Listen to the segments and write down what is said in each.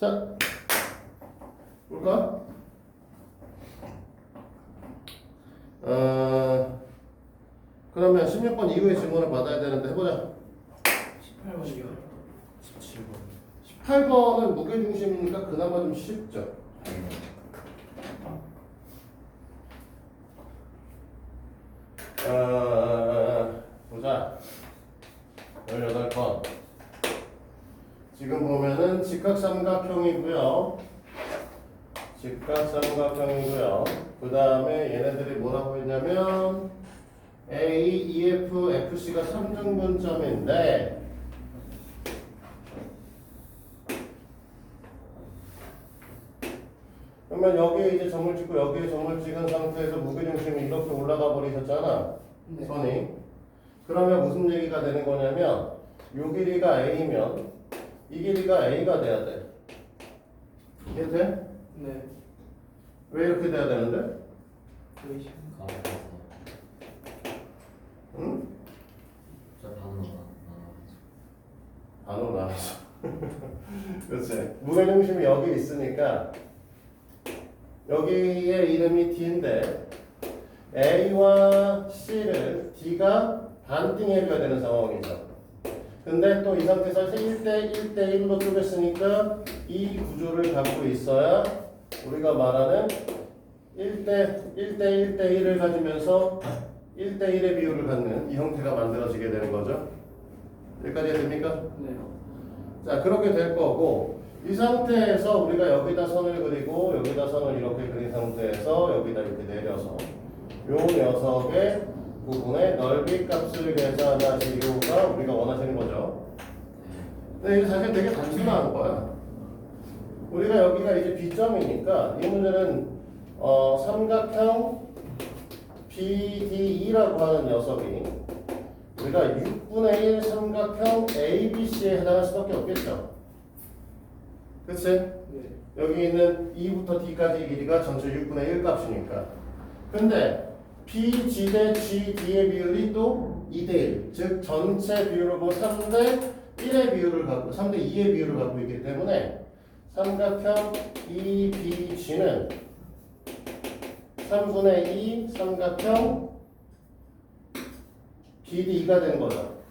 자, 볼까? 그러면 16번 이후의 질문을 받아야 되는데 해보자. 18번이요. 17번. 18번은 무게중심이니까 그나마 좀 쉽죠. 보자. 18번. 지금 보면은 직각삼각형이고요. 직각삼각형이고요. 그 다음에 얘네들이 뭐라고 했냐면 A, EF, FC가 3등분점인데 그러면 여기에 이제 점을 찍고 여기에 점을 찍은 상태에서 무게중심이 이렇게 올라가 버리셨잖아. 네. 선이. 그러면 무슨 얘기가 되는 거냐면 요 길이가 A면 이 길이가 A가 돼야 돼. 이해돼? 네. 왜 이렇게 돼야 되는데? 왜 응? 반으로 나왔어. 그렇지. 무게중심이 여기 있으니까 여기의 이름이 D인데 A와 C를 D가 반띵해줘야 되는 상황이죠. 근데 또 이 상태에서 1대 1로 쪼갰으니까 이 구조를 갖고 있어야 우리가 말하는 1대 1을 가지면서 1대 1의 비율을 갖는 이 형태가 만들어지게 되는 거죠. 여기까지 됩니까? 네. 자, 그렇게 될 거고 이 상태에서 우리가 여기다 선을 그리고 여기다 선을 이렇게 그린 상태에서 여기다 이렇게 내려서 요 녀석의 부분의 넓이 값을 계산하시려가 우리가 원하시는 거죠. 근데 이게 사실 되게 단순한 거야. 우리가 여기가 이제 B점이니까 이 문제는 삼각형 BDE라고 하는 녀석이 우리가 6분의 1 삼각형 ABC에 해당할 수밖에 없겠죠. 그치? 네. 여기 있는 E부터 D까지 길이가 전체 6분의 1 값이니까. 근데 BG 대 GD의 비율이 또 2대 1, 즉 전체 비율을 보면 3대 1의 비율을 갖고 3대 2의 비율을 갖고 있기 때문에 삼각형 EBG는 3분의 2 삼각형 BD가 되는 거죠.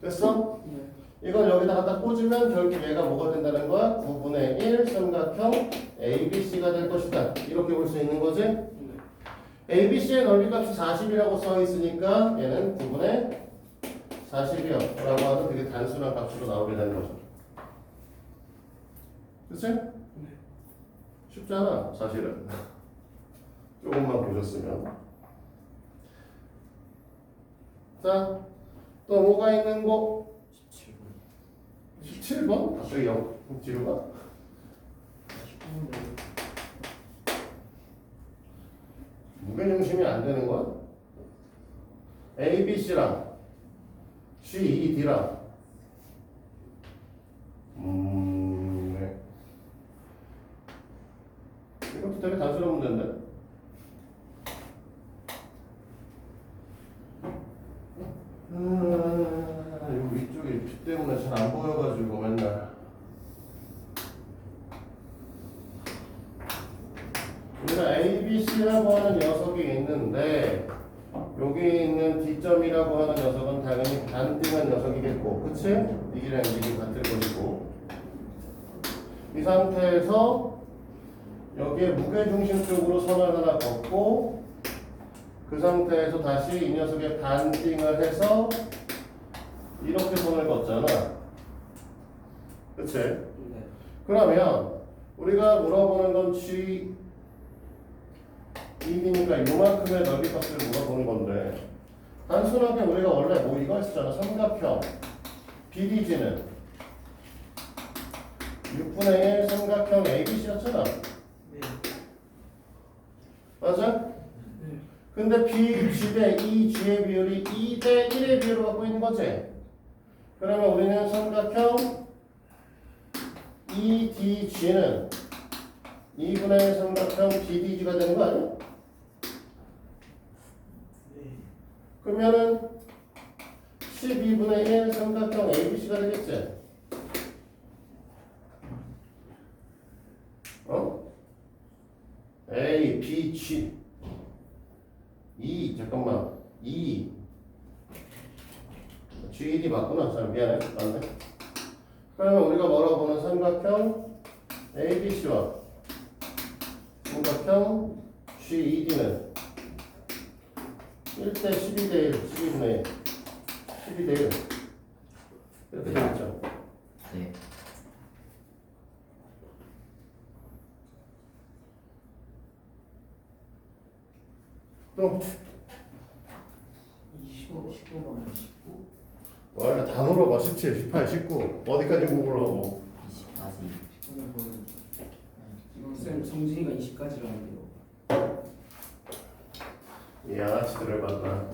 됐어? 네. 이걸 여기다 갖다 꽂으면 결국 얘가 뭐가 된다는 거야? 9분의 1 삼각형 ABC가 될 것이다. 이렇게 볼 수 있는 거지? 네. ABC의 넓이값이 40이라고 써 있으니까 얘는 9분의 40이요 라고 하는 되게 단순한 값으로 나오게 되는 거죠. 그치? 네. 쉽잖아 사실은. 조금만 보셨으면. 자, 또 뭐가 있는 거? 17번. 17번? 갑자기 뒤로 가? 18번. 무게중심이 안 되는 거야? A, B, C랑 C, E, D랑 네. 이것도 되게 단순한 문제인데? 여기 위쪽에 빛 때문에 잘 안 보여가지고 맨날 우리가 A, B, C라고 하는 녀석이 있는데 여기 있는 D점이라고 하는 녀석은 당연히 반띵한 녀석이겠고 그치? 이기랑 이기 같을 것이고 이 상태에서 여기에 무게중심 쪽으로 선을 하나 걷고 그 상태에서 다시 이 녀석의 반띵을 해서 이렇게 선을 걷잖아. 그치? 네. 그러면 우리가 물어보는 건 G 1이니까 요만큼의 넓이 값을 물어보는 건데 단순하게 우리가 원래 뭐 이거 했었잖아. 삼각형 BDG는 6분의 1 삼각형 ABC였잖아. 네. 맞아? 네. 근데 BG 대 EG의 비율이 2대 1의 비율을 갖고 있는 거지. 그러면 우리는 삼각형 EDG는 2분의 1 삼각형 BDG가 되는 거 아니야? 네. 그러면은 12분의 1 삼각형 ABC가 되겠지? 어? A, B, G 2 잠깐만 2 G1이 맞구나. 잘 미안해. 맞네. 그러면 우리가 뭐라고 보는 삼각형 ABC와 삼각형 GED는 1대 12대 1, 12분의 1, 12대 1 이렇게 되겠죠. 네. 또 25, 19번 19. 원래 다 물어봐. 17, 18, 19 어디까지 물어보고 20까지. 19번 지금 쌤 성진이가 20까지라는데요. 이 양아치들을 만나.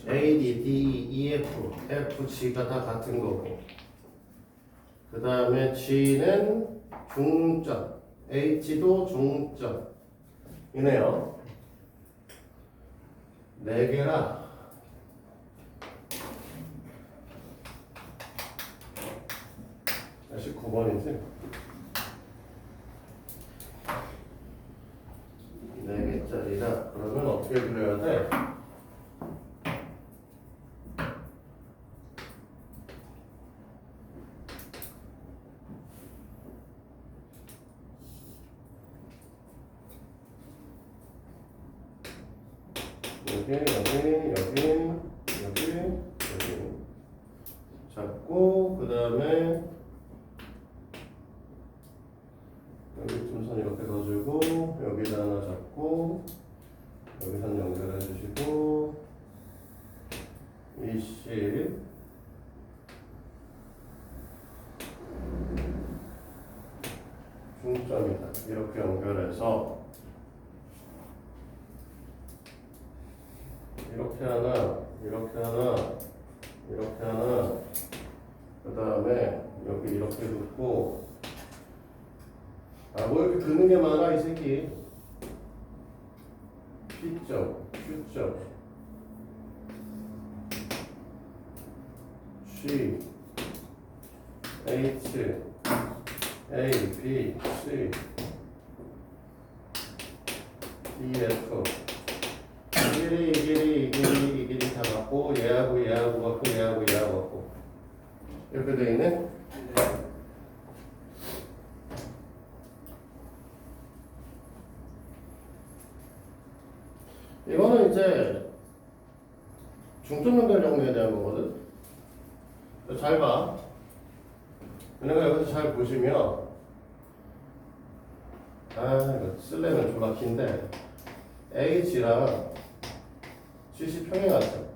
A, D, D, E, F, F, G가 다 같은 거고 그 다음에 G는 중점 H도 중점 이네요. 4개라 19번이지 4개짜리다. 그러면 어떻게 그려야 돼? 여기 잡고 그 다음에 여기 tum선 이렇게 넣어주고 여기다 하나 잡고 여기 선 연결해 주시고 20 중점이다. 이렇게 연결해서 이렇게 하나, 이렇게 하나, 이렇게 하나, 그 다음에 여기 이렇게 놓고, 아, 뭐 이렇게 긋는 게 많아, 이 새끼. P점, Q점, G, H, A, B, C, D, F. 이 길이 다 맞고 얘하고 맞고 얘하고 맞고 이렇게 돼 있네. 이거는 이제 중점 연결 정리에 대한 거거든. 잘 봐. 내가 여기서 잘 보시면 이거 쓸려면 졸라 긴데 H랑 GC 평행하죠.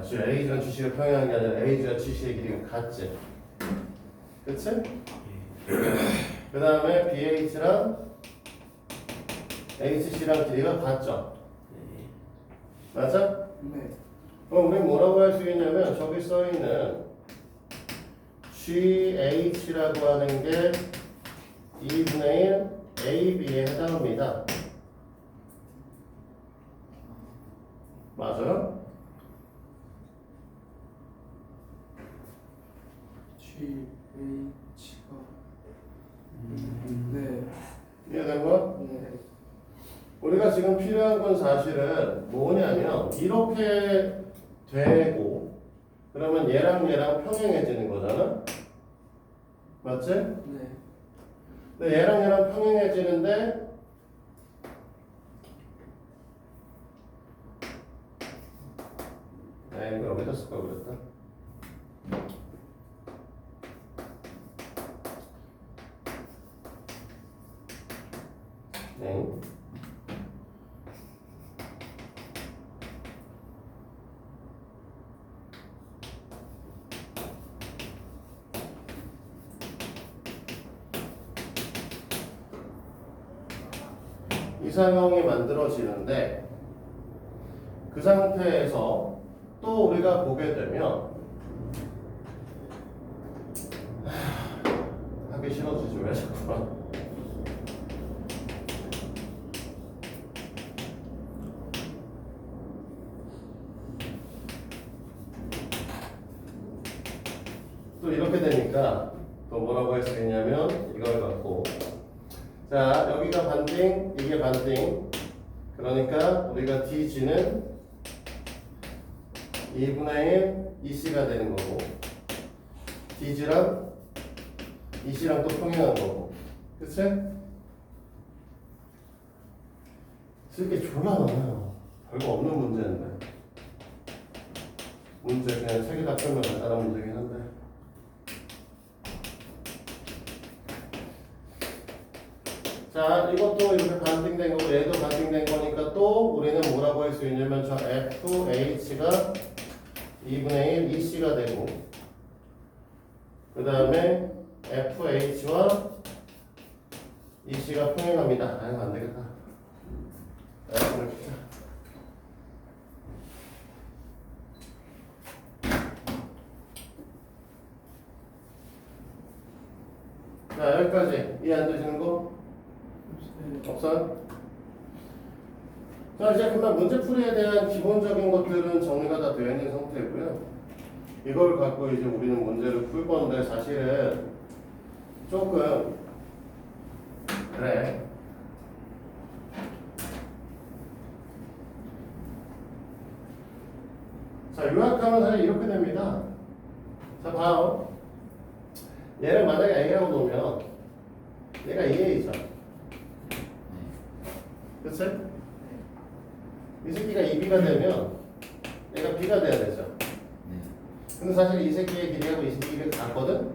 지금 A랑 GC가 평행한 게 아니라 A랑 GC의 길이가 같지. 그치? 그 다음에 BH랑 HC랑 길이가 같죠. 맞아? 네. 그럼 우리 뭐라고 할 수 있냐면 저기 써있는 GH라고 하는 게 2분의 1 AB에 해당합니다. 맞아요? G, H가 네. 이해된 거? 네. 우리가 지금 필요한 건 사실은 뭐냐면 이렇게 되고 그러면 얘랑 평행해지는 거잖아? 맞지? 네. 근데 얘랑 평행해지는데 이거 여기다 쓸 걸 그랬다. 네. 이상형이 만들어지는데 그 상태에서 또 우리가 보게 되면 하기 싫어지지 왜 자꾸 또 이렇게 되니까 또 뭐라고 할 수 있냐면 이걸 갖고 자 여기가 반띵 이게 반띵 그러니까 우리가 DG는 2분의 1 EC가 되는 거고 DG랑 EC랑 또 평행한 거고 그치? 쓸 게 졸라 많아요. 별거 없는 문제인데 문제 그냥 책에 다 풀면 간단한 문제긴 한데 자 이것도 이렇게 반띵된 거고 얘도 반띵된 거니까 또 우리는 뭐라고 할 수 있냐면 저 FH가 2분의 1 EC가 되고 그 다음에 FH와 EC가 평행합니다. 아유 안되겠다. 자 여기까지 이해 안 되시는 거? 없어요? 자 이제 그만 문제풀이에 대한 기본적인 것들은 정리가 다 되어 있는 상태고요. 이걸 갖고 이제 우리는 문제를 풀 건데 사실은 조금 그래 자 요약하면 사실 이렇게 됩니다. 자 봐요. 얘를 만약에 A라고 놓으면 얘가 2A죠. 그치? 이 새끼가 2B가 되면 얘가 B가 돼야 되죠. 네. 근데 사실 이 새끼의 길이하고 이 새끼가 같거든?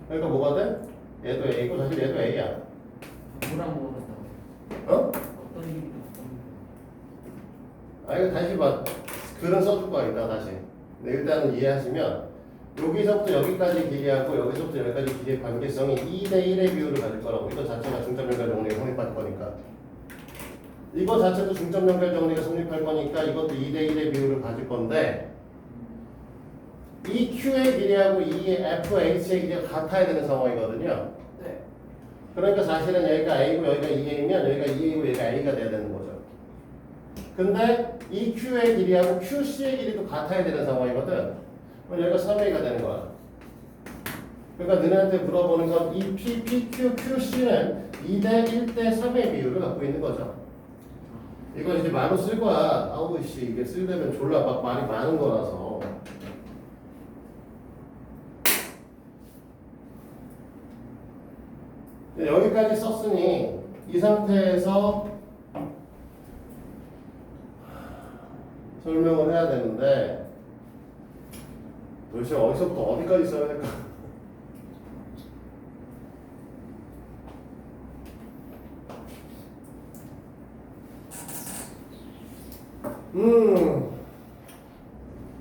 그러니까 뭐가 돼? 얘도 A고 사실 얘도 A야. 뭐랑 뭐랑 어? 어떤 일이 아 이거 다시 봐. 글은 써줄 거야 이따 다시. 근데 일단은 이해하시면 여기서부터 여기까지 길이하고 여기서부터 여기까지 길이의 관계성이 2대1의 비율을 가질 거라고. 이거 자체가 중점 연결 정리가 성립할 거니까. 이거 자체도 중점 연결 정리가 성립할 거니까 이것도 2대1의 비율을 가질 건데 이 Q의 길이하고 이 FH의 길이가 같아야 되는 상황이거든요. 네. 그러니까 사실은 여기가 A고 여기가 2A면 여기가 2A고 여기가 A가 돼야 되는 거죠. 근데 이 Q의 길이하고 QC의 길이도 같아야 되는 상황이거든. 그럼 여기가 3A가 되는 거야. 그러니까 너네한테 물어보는 건 이 P, PQ, QC는 2대 1대 3의 비율을 갖고 있는 거죠. 이거 이제 말로 쓸 거야. 아우 씨 이게 쓸려면 졸라 막 말이 많은 거라서. 여기까지 썼으니 이 상태에서 설명을 해야 되는데 도대체 어디서부터 어디까지 써야 될까?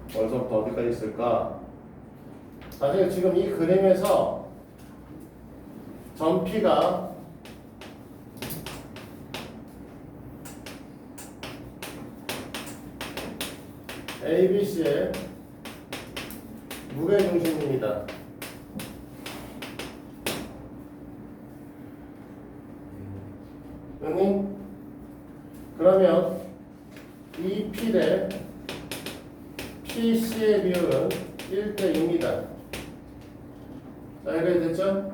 어디서부터 어디까지 쓸까? 사실 지금 이 그림에서 전피가 ABC의 무게중심입니다. 형님? 그러면 이 P 대 PC의 비율은 1대 2입니다. 자, 이렇게 됐죠?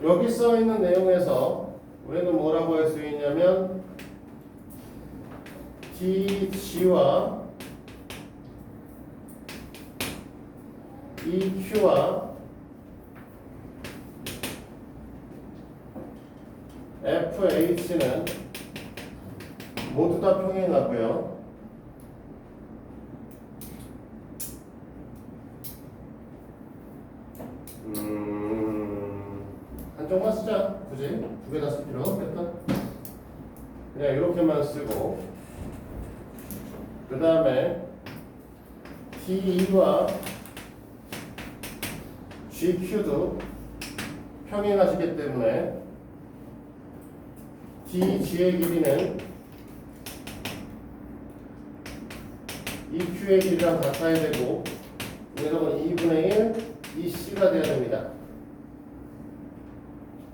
여기 써 있는 내용에서 우리는 뭐라고 할 수 있냐면 DG와 EQ와 FH는 모두 다 평행하고요. 한쪽만 쓰자. 굳이 두 개 다 쓸 필요 없겠다. 그냥 이렇게만 쓰고 그 다음에 DE와 GQ도 평행하시기 때문에 DG의 길이는 EQ의 길이랑 같아야 되고 여기서는 2분의 1 EC가 돼야 됩니다.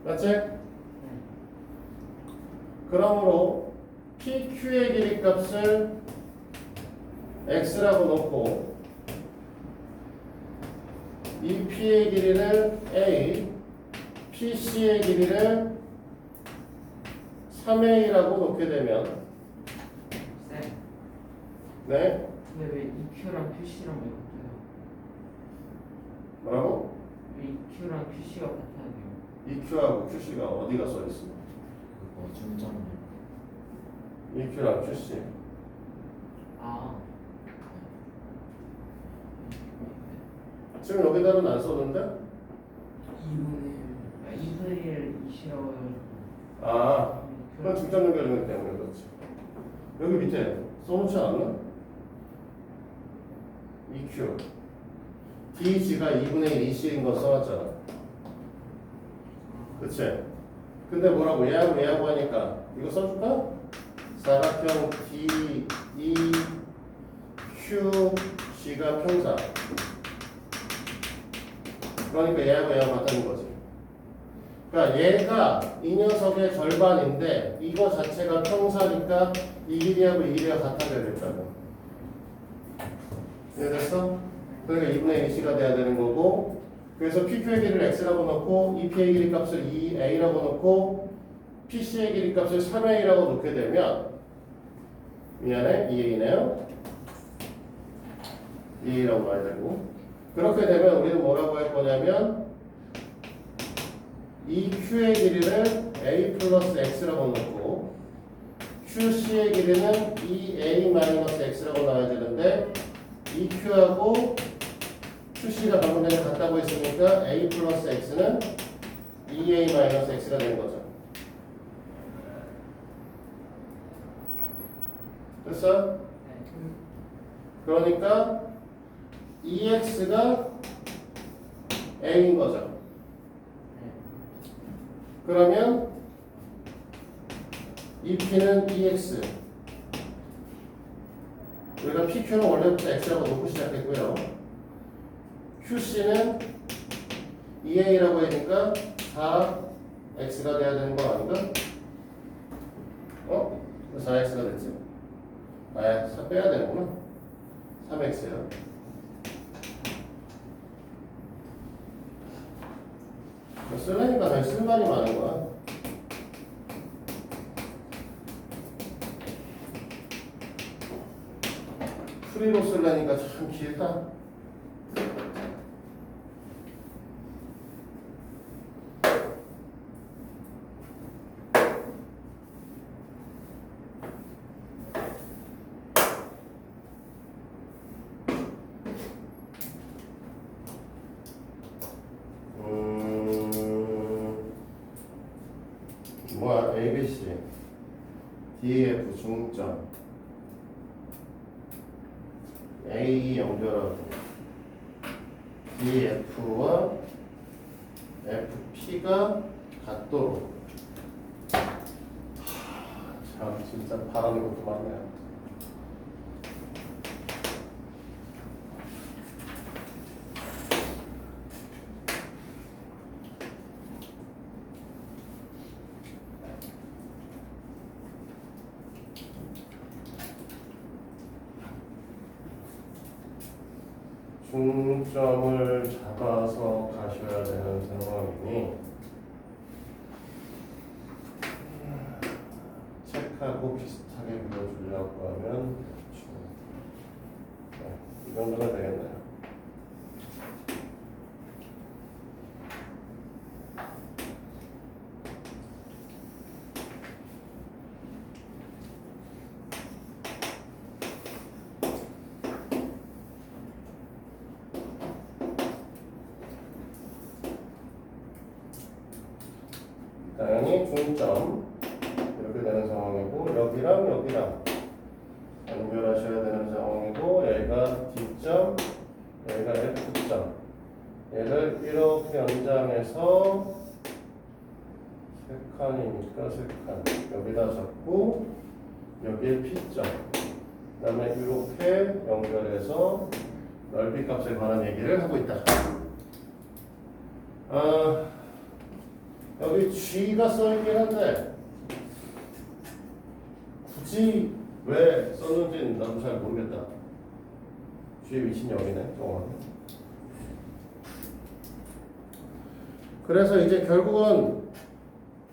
맞지? 그러므로 PQ의 길이 값을 x라고 놓고 이 P의 길이를 A, PC의 길이를 3A라고 놓게 되면 쌤, 네? 근데 왜 EQ랑 QC랑 왜 같아요? 뭐라고? 왜 EQ랑 QC가 같아야 돼요? EQ하고 QC가 어디가 써있어? 그거 중점을 EQ랑 QC 아, 지금 여기다는 안 썼는데? 2분의 1 이시라고 아, 그건 중점 연결이기 때문에 그렇지. 여기 밑에 써놓지 않았나? EQ DG가 2분의 1 EC인 거 써놨잖아. 그치? 근데 뭐라고 얘하고 하니까 이거 써줄까? 사각형 D, E, Q, G가 평사. 그러니까 얘하고 같다는 거지. 그러니까 얘가 이 녀석의 절반인데 이거 자체가 평사니까 이 길이하고 이 길이가 같아져야 됐다고. 이해됐어? 그러니까 2분의 1C가 돼야 되는 거고, 그래서 PQ의 길이를 X라고 놓고 EP의 길이 값을 2A라고 놓고 PC의 길이 값을 3A라고 놓게 되면 미안해 2A네요. 2A라고 놔야 되고, 그렇게 되면 우리는 뭐라고 할 거냐면 이 Q의 길이를 A 플러스 X라고 놓고 QC의 길이는 2A 마이너스 X라고 나와야 되는데 이 Q하고 QC가 방금 전에 같다고 했으니까 A 플러스 X는 2A 마이너스 X가 되는 거죠. 됐어? 그러니까 EX가 A인 거죠. 그러면 이 P는 EX. 우리가 PQ는 원래부터 X라고 놓고 시작했고요. QC는 EA라고 하니까 4X가 돼야 되는 거 아닌가? 4X가 됐지. 아, 4 빼야 되는구나. 3X야. 쓰려니까 더 쓸 말이 많은 거야. 프리로 쓰려니까 참 길다. 뭐야? ABC, DF 중점, A 연결하고 DF와 FP가 같도록. 참 진짜 바라는 것도 많네요. 중점을 잡아서 가셔야 되는 상황이니 책하고 비슷하게 그려주려고 하면 대충 이 정도가 되겠네요. 당연히 중점 이렇게 되는 상황이고 여기랑 여기랑 연결하셔야 되는 상황이고 여기가 D점, 여기가 F점. 얘를 이렇게 연장해서 세 칸이니까 세 칸 여기다 잡고 여기에 P점. 그 다음에 이렇게 연결해서 넓이 값에 관한 얘기를 하고 있다. 여기 G가 써있긴 한데 굳이 왜 썼는지는 나도 잘 모르겠다. 뒤에 위치는 여기네. 그래서 이제 결국은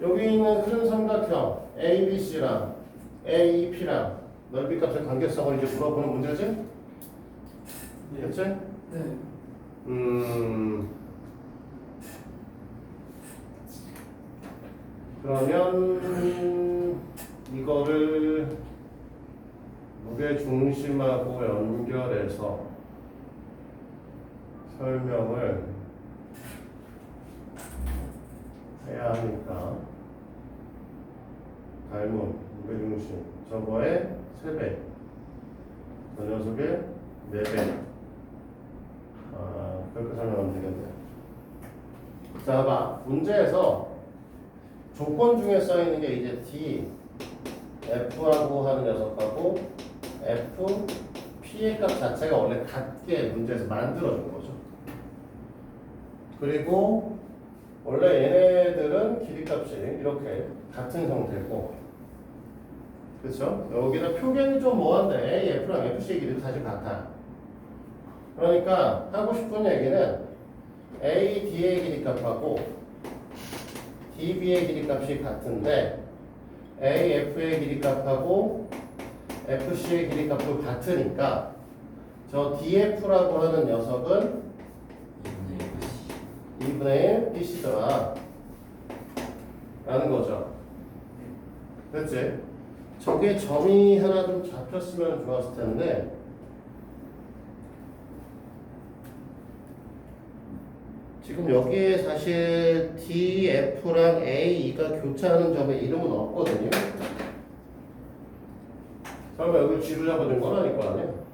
여기 있는 큰 삼각형 ABC랑 AEP랑 넓이값의 관계성을 이제 물어보는 문제지? 그치? 네. 그러면 이거를 무게 중심하고 연결해서 설명을 해야 하니까 닮은 무게 중심 저거의 3배 저 녀석의 4배 그렇게 설명하면 되겠네. 자, 봐. 문제에서 조건 중에 써있는 게 이제 D, F라고 하는 녀석하고 F, P의 값 자체가 원래 같게 문제에서 만들어준 거죠. 그리고 원래 얘네들은 길이 값이 이렇게 같은 형태고, 그렇죠? 여기다 표現좀 뭐한데 A, F랑 FC의 길이도 사실 같아. 그러니까 하고 싶은 얘기는 A, D의 길이 값하고 DB의 길이 값이 같은데 A, F의 길이 값하고 FC의 길이 값도 같으니까 저 DF라고 하는 녀석은 2분의 1 BC더라 라는 거죠. 그렇지? 저게 점이 하나 좀 잡혔으면 좋았을 텐데 지금 여기에 사실 D, F랑 A, E가 교차하는 점에 이름은 없거든요. 설마 여기 G로 잡아준 건 아닐 거 아니에요?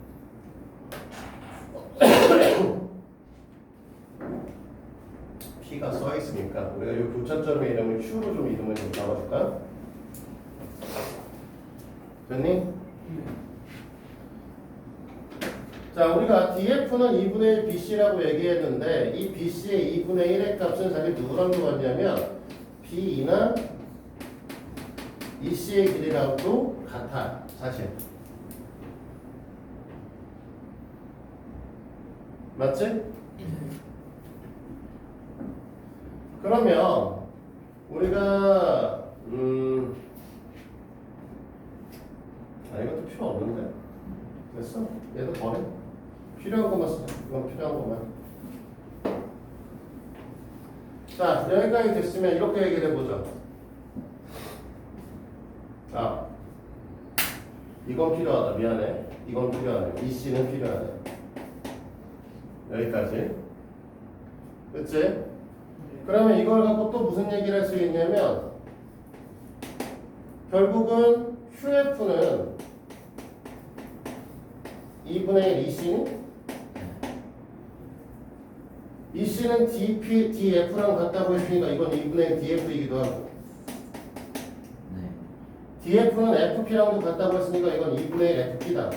P가 써 있으니까 우리가 이 교차점의 이름을 Q로 좀 이름을 좀 잡아줄까? 됐니? 자, 우리가 DF는 2분의 1 BC라고 얘기했는데 이 BC의 2분의 1의 값은 사실 누구랑 같냐면 BE나 EC의 길이랑도 같아, 사실. 맞지? 그러면 우리가 이것도 필요 없는데 됐어? 얘도 버려. 필요한 것만 써. 이건 필요한 것만. 자, 여기까지 됐으면 이렇게 얘기를 해보죠. 아, 이건 필요하다. 미안해. 이건 필요하네. 이 C는 필요하네. 여기까지. 그치? 그러면 이걸 갖고 또 무슨 얘기를 할 수 있냐면 결국은 QF는 2분의 1 EC는 EC는 DP, DF랑 같다고 했으니까 이건 2분의 1 DF이기도 하고 DF는 FP랑도 같다고 했으니까 이건 2분의 1 FP다.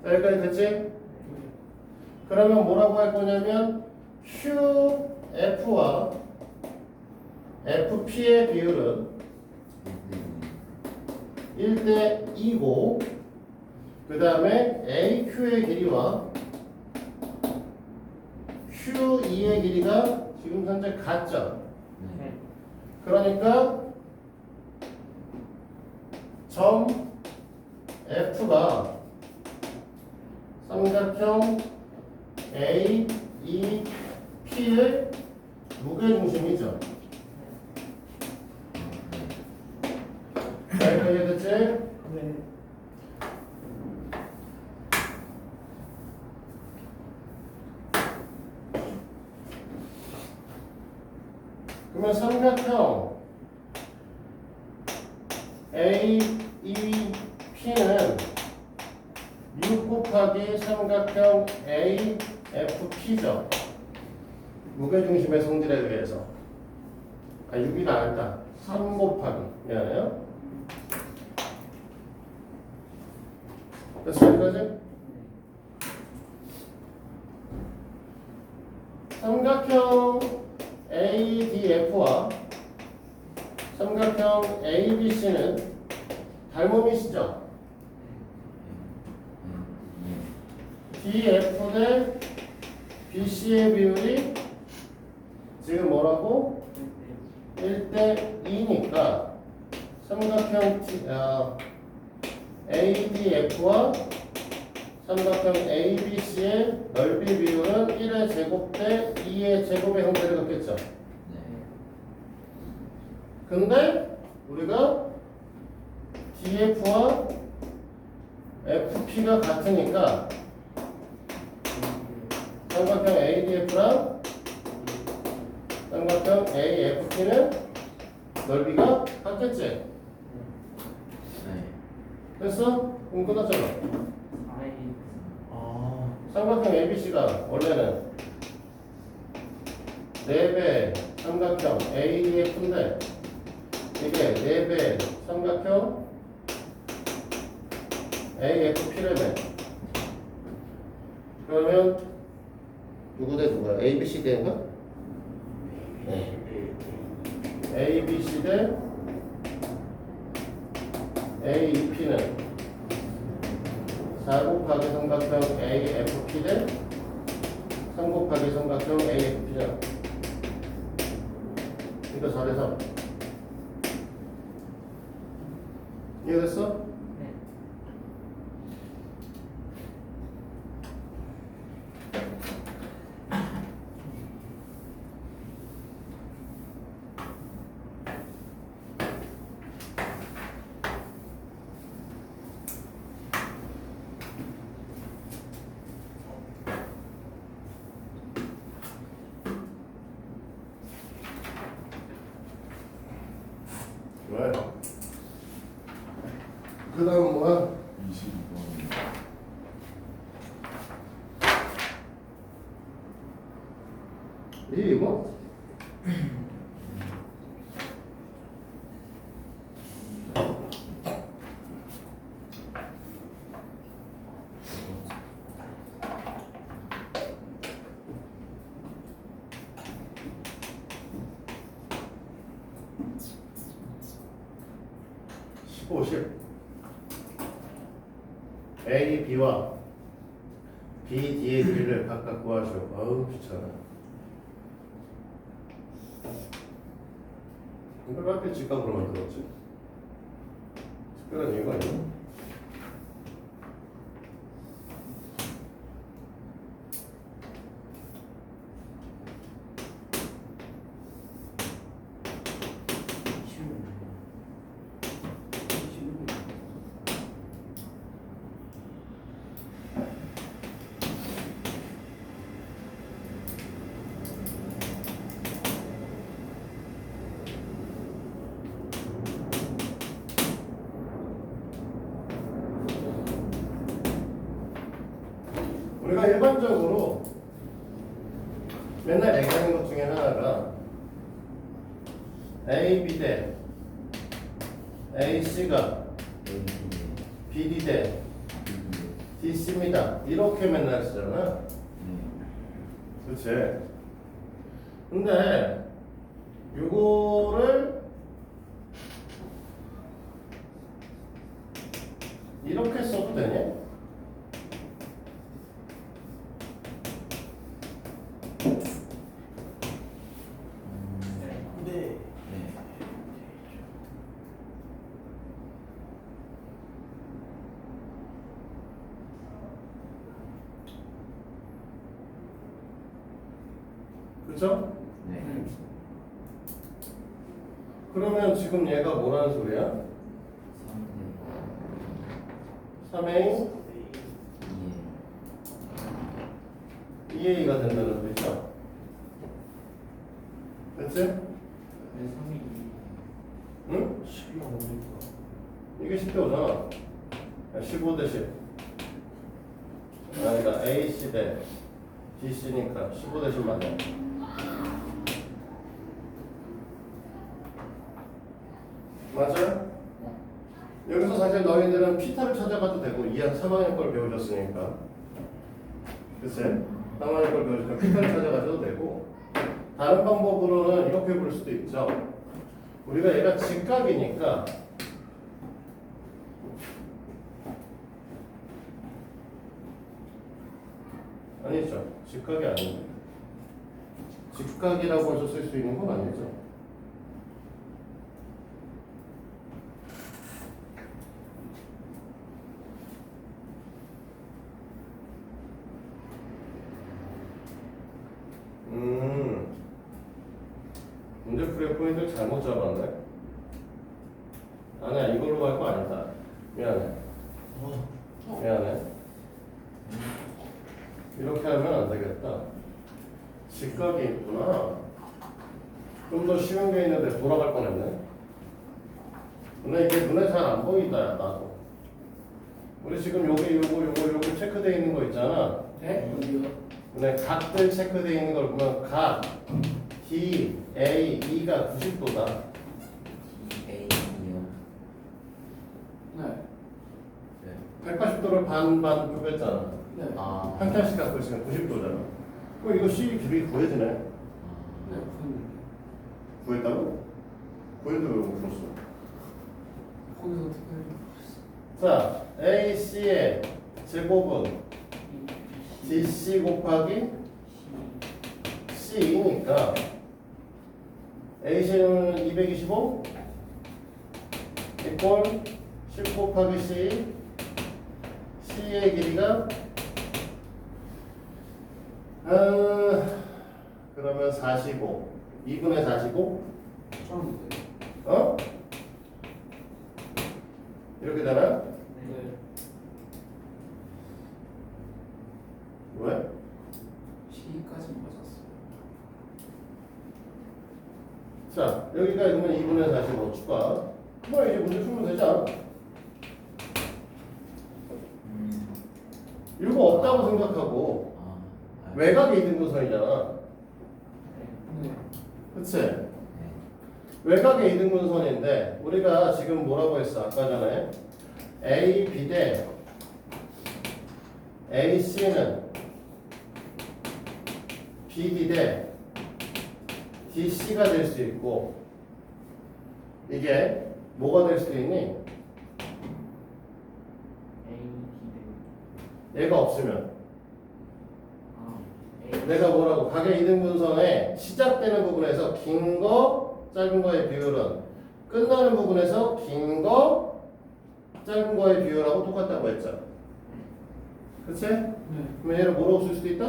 자, 여기까지 됐지? 그러면 뭐라고 할 거냐면 QF와 FP의 비율은 1대 2고 그 다음에 AQ의 길이와 QE의 길이가 지금 현재 같죠? 그러니까 점 F가 삼각형 A, E, P의 무게중심이죠. 자, 여기까지 됐지? 네. 그러면 삼각형 A, E, P는 6 곱하기 삼각형 A, F, P죠. 무게중심의 성질에 의해서. 6이나 아니다. 3 곱하기. 미안해요. 됐어, 여기까지? 삼각형 ADF와 삼각형 ABC는 닮음이시죠? DF 대 BC의 비율이 지금 뭐라고? 1대 2니까 삼각형 ADF와 삼각형 ABC의 넓이 비율은 1의 제곱 대 2의 제곱의 형태를 갖겠죠. 근데 우리가 DF와 FP가 같으니까 삼각형 ADF랑 삼각형 AFP는 넓이가 같겠지? 네. 됐어? 그럼 끝났잖아. 4의 아. 삼각형 ABC가 원래는 4배 삼각형 ADF인데 이게 4배 삼각형 AFP라며. 그러면 누구 대 누구야? ABC 대인가? 네. ABC 대 AEP는 4 곱하기 삼각형 AFP 대 3 곱하기 삼각형 AFP잖아. 그러니까 4대 3. 이해됐어? 네. 왜? 그 다음 뭐야? 22번. 이 뭐? 십오, 10. A, B와 B, D의 길이를 각각 구하시오. 아우 귀찮아. 이걸 하필 직각으로 만들었지? 특별한 이유가 있나? 우리가 일반적으로 맨날 얘기하는 것 중에 하나가 AB 대 AC가 BD 대 DC입니다. 이렇게 맨날 쓰잖아. 그치? 근데 요거를 이렇게 써도 되냐? 네. 그쵸? 네. 그러면 지금 얘가 뭐라는 소리야? 3A 2A가 된다는 소리죠? 그치? 네, 3이 응? 10이 오니까. 이게 10대 오잖아. 15 대 10. 그러니까 AC 대 DC니까 15 대 10 맞아. 맞아요? 여기서 사실 너희들은 피타를 찾아가도 되고 2학 3학년 걸 배워줬으니까. 글쎄, 3학년 걸 배워주니까 피타를 찾아가셔도 되고 다른 방법으로는 이렇게 볼 수도 있죠. 우리가 얘가 직각이니까 아니죠. 직각이 아닌데. 직각이라고 해서 쓸 수 있는 건 아니죠. 문제풀이의 포인트를 잘못 잡았네. 아니야, 이걸로 갈 거 아니다. 미안해. 미안해. 이렇게 하면 안 되겠다. 직각이 있구나. 좀 더 쉬운 게 있는데 돌아갈 뻔했네. 근데 이게 눈에 잘 안 보인다, 야, 나도. 우리 지금 요거 체크되어 있는 거 있잖아. 네? 어디요? 근데 각들 체크되어 있는 걸 보면 각 D, A, E가 90도다. A요. 네. 180도를 반반 쪼갰잖아. 네. 아. 한 칸씩 갖고 있으면 90도잖아. 그럼 이거 C 길이 구해지네. 네. 구했다고? 구했는데 왜 못 풀었어? 거기서 어떻게 자, AC의 제곱은 DC 곱하기 C니까 AC는 225 이꼴 10 곱하기 C C의 길이가 그러면 45 2분의 45 처음인데. 어? 이렇게 되나? 네. 왜? C까지 맞았어. 자, 여기가 그러면 2분의 45 추가. 그만 이제 문제 풀면 되지 않아? 이거 없다고 생각하고 외곽의 이등분선이잖아. 네. 그치? 외곽의 이등분선인데 우리가 지금 뭐라고 했어? 아까 전에 A, B 대 AC는 BD 대 DC가 될 수 있고 이게 뭐가 될 수도 있니? A, B, 얘가 없으면 아, A. 내가 뭐라고 각의 이등분선의 시작되는 부분에서 긴 거, 짧은 거의 비율은 끝나는 부분에서 긴 거, 짧은 거의 비율하고 똑같다고 했죠. 그치? 네. 그럼 얘를 뭐라고 쓸 수도 있다?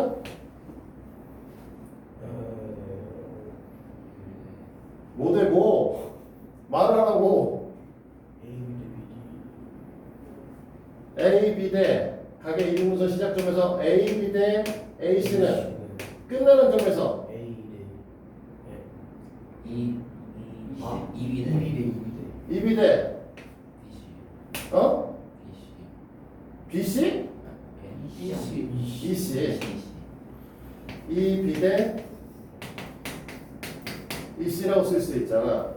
뭐 대 뭐? 말을 하라고. A, B 대 각의 이등분선 시작점에서 A, B 대 AC는 끝나는 점에서 EB 대 어? BC? EC EB 대 EC라고 쓸 수 있잖아.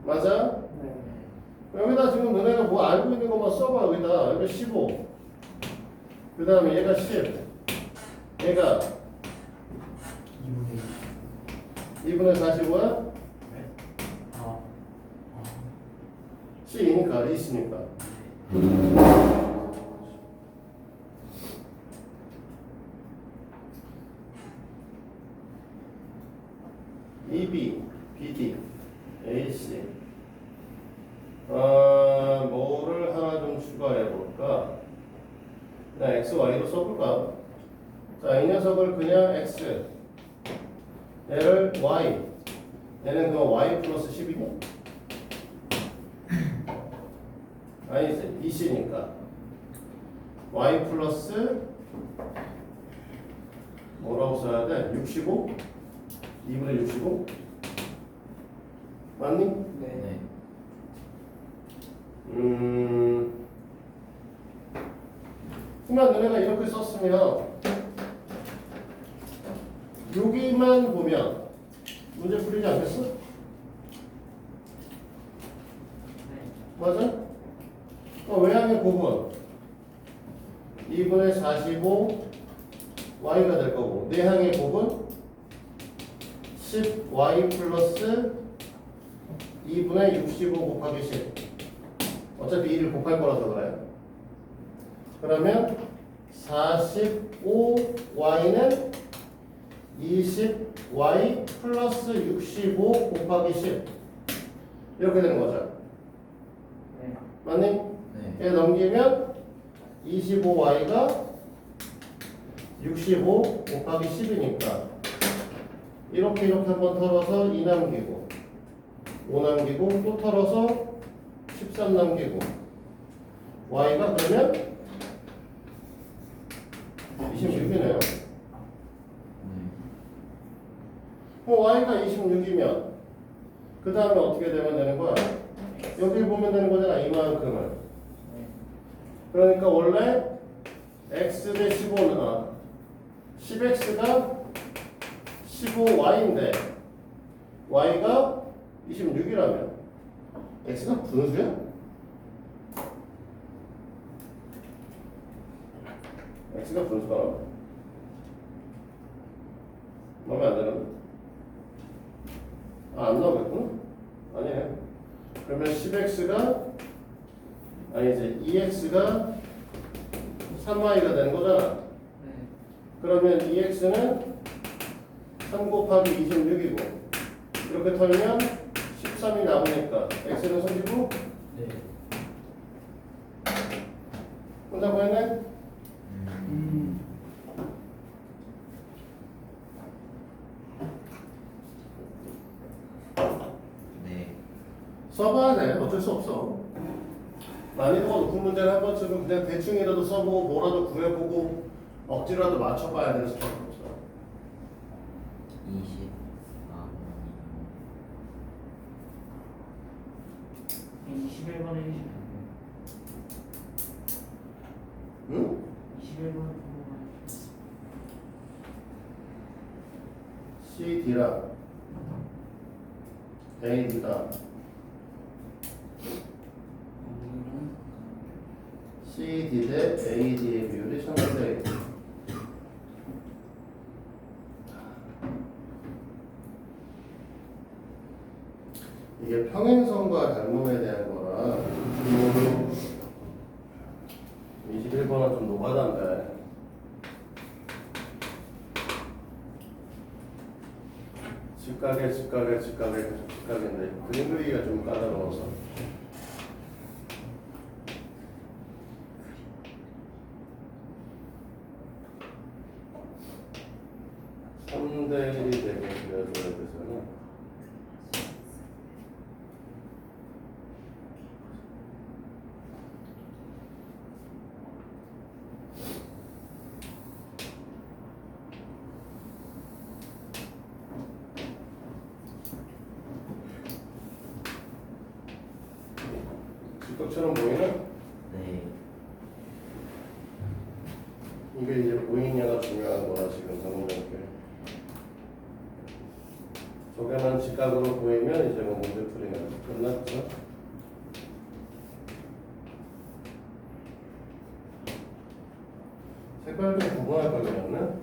맞아? 네. 여기다 지금 너네가 뭐 알고 있는 것만 써봐. 여기다 여기 15. 그 다음에 얘가 10. 얘가 2분의 45야? C니까 2C니까. EB, BD, AC. 뭐를 하나 좀 추가해 볼까? 그냥 X, Y로 써볼까? 자, 이 녀석을 그냥 X, 얘를 Y, 얘는 그럼 Y 플러스 10이냐? 아니지, 2C니까 Y 플러스 뭐라고 써야 돼? 65? 2분의 65? 맞니? 네. 그러면 너네가 이렇게 썼으면 여기만 보면 문제 풀리지 않겠어? 네. 맞아? 외항의 곱은 2분의 45 y가 될 거고 내항의 곱은 10 10y 플러스 2분의 65 곱하기 10. 어차피 2를 곱할 거라서 그래. 그러면 45y는 20y 플러스 65 곱하기 10 이렇게 되는 거죠. 네. 맞니? 네. 얘 넘기면 25y가 65 곱하기 10이니까 이렇게 한번 털어서 2 남기고 5 남기고 또 털어서 13 남기고 y가 그러면 26이네요. y가 26이면 그 다음에 어떻게 되면 되는 거야? 여기 보면 되는 거잖아, 이만큼을. 네. 그러니까 원래 x 대 15는 10x가 15y인데 y가 26이라면 x가 분수야? x가 분수가 나오면 안 되는데? 안 나오겠구나? 아니네. 그러면 10x가 아니지 2x가 3y가 되는 거잖아. 네. 그러면 2x는 3 곱하기 26이고 이렇게 털면 13이 남으니까 x는 39? 네. 혼자 보였네? 네. 써봐야 돼. 어쩔 수 없어. 난이도가 높은 문제는 한 번쯤은 그냥 대충이라도 써보고 뭐라도 구해보고 억지로라도 맞춰봐야 되는 수밖에 없어. 20. 아, 21번에 해주시면 응? 21번 C, D랑 A, D다. C, D 대 A, D의 비율이 3대 1. 이게 평행선과 닮음에 대한 거라 21번은 좀 노가다인데 직각인데 그림 그리기가 좀 까다로워서 삼 대 1이 되게 그려줘야 되잖아. 직각처럼 보이나? 네. 이게 이제 보이냐가 중요한 거라 지금 방금 전에. 저게만 직각으로 보이면 이제 뭐 문제 풀이는 끝났죠. 색깔 좀 구분할 걸 그랬나?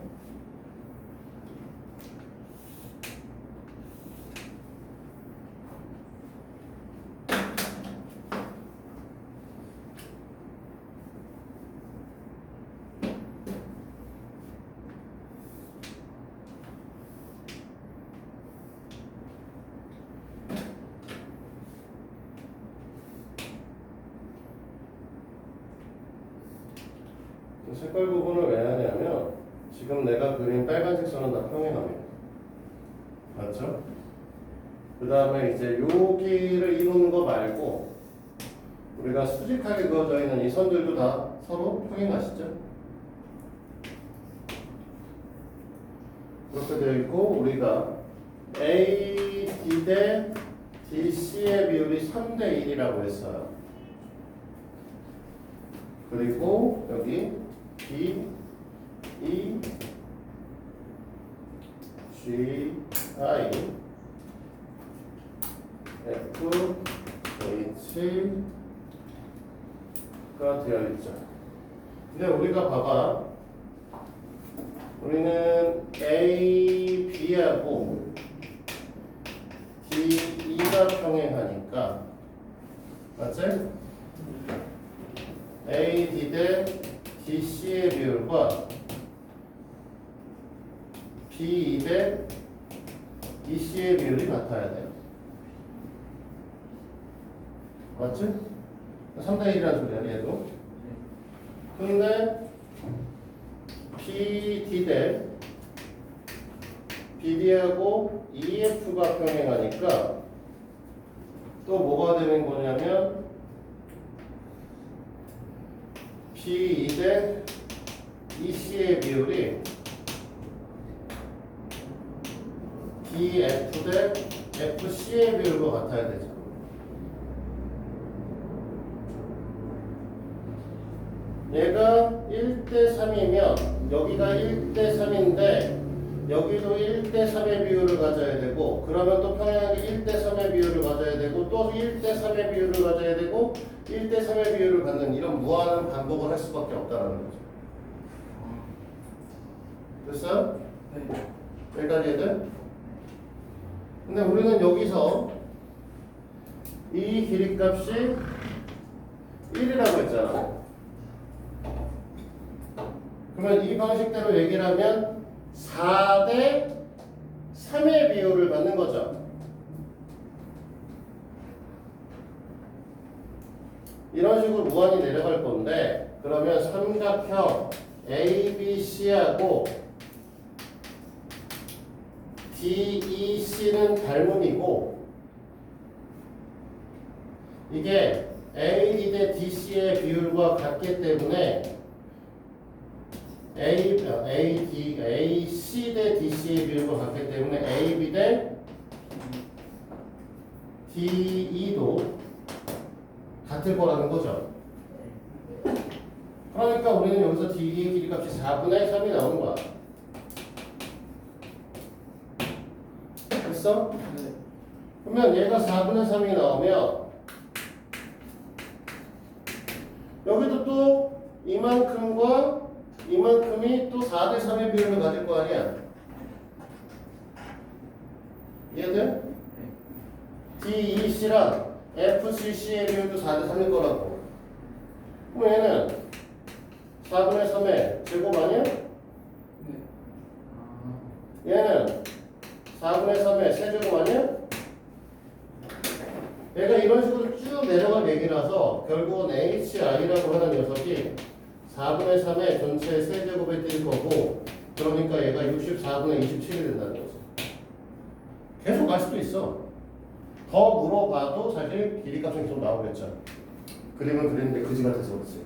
색깔 구분을 왜 하냐면 지금 내가 그린 빨간색 선은 다 평행합니다. 맞죠? 그 다음에 이제 여기를 이루는 거 말고 우리가 수직하게 그어져 있는 이 선들도 다 서로 평행하시죠? 그렇게 되어 있고 우리가 A, D 대 DC의 비율이 3대 1이라고 했어요. 그리고 여기 B, E, G, I, F, H가 되어 있죠. 근데 우리가 봐봐. 우리는 A, B하고 D가 평행하니까 맞지? AD 대 DC의 비율과 B2 대 EC의 비율이 같아야 돼요. 맞지? 3대 1이라는 소리야 얘도. 근데 PD 대 BD하고 EF가 평행하니까 또 뭐가 되는 거냐면 P2 대 EC의 비율이 DF 대 FC의 비율과 같아야 되죠. 얘가 1대 3이면 여기가 1대 3인데 여기도 1대 3의 비율을 가져야 되고 그러면 또 평행하게 1대 3의 비율을 가져야 되고 또 1대 3의 비율을 가져야 되고 1대 3의 비율을 갖는 이런 무한한 반복을 할 수밖에 없다는 거죠. 됐어요? 네. 여기까지 해도? 근데 우리는 여기서 이 길이값이 1이라고 했잖아. 그러면 이 방식대로 얘기를 하면 4대 3의 비율을 갖는 거죠. 이런 식으로 무한히 내려갈 건데 그러면 삼각형 ABC하고 DEC는 닮음이고 이게 AD 대 DC의 비율과 같기 때문에 AC 대 DC의 비율과 같기 때문에 AB 대 DE도 같을 거라는 거죠. 그러니까 우리는 여기서 DE의 길이값이 4분의 3이 나오는 거야. 됐어? 네. 그러면 얘가 4분의 3이 나오면 여기도 또 이만큼과 이만큼이 또 4대 3의 비율을 가질 거 아니야. 이해돼? DEC랑 FCC의 비율도 4대 3일 거라고. 그럼 얘는 4분의 3의 제곱 아니야? 네. 얘는 4분의 3의 세제곱 아니야? 얘가 이런 식으로 쭉 내려갈 얘기라서 결국은 HI라고 하는 녀석이 4분의 3의 전체 세제곱에 뛸 거고 그러니까 얘가 64분의 27이 된다는 거죠. 계속 갈 수도 있어. 더 물어봐도 사실 길이값은 계속 나오겠죠. 그림을 그리는데 그지 같아서 그렇지.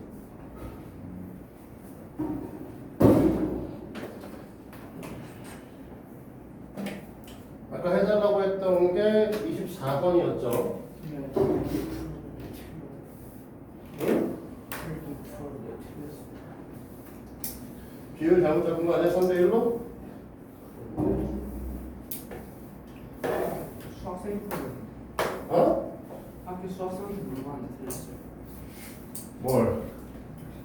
아까 해달라고 했던 게 24번이었죠. 네. 비율 잘못 잡은 거 아니야? 3대 1로? 수학생이 어? 학교 수학생이 물어봤는데 틀렸어요. 뭘?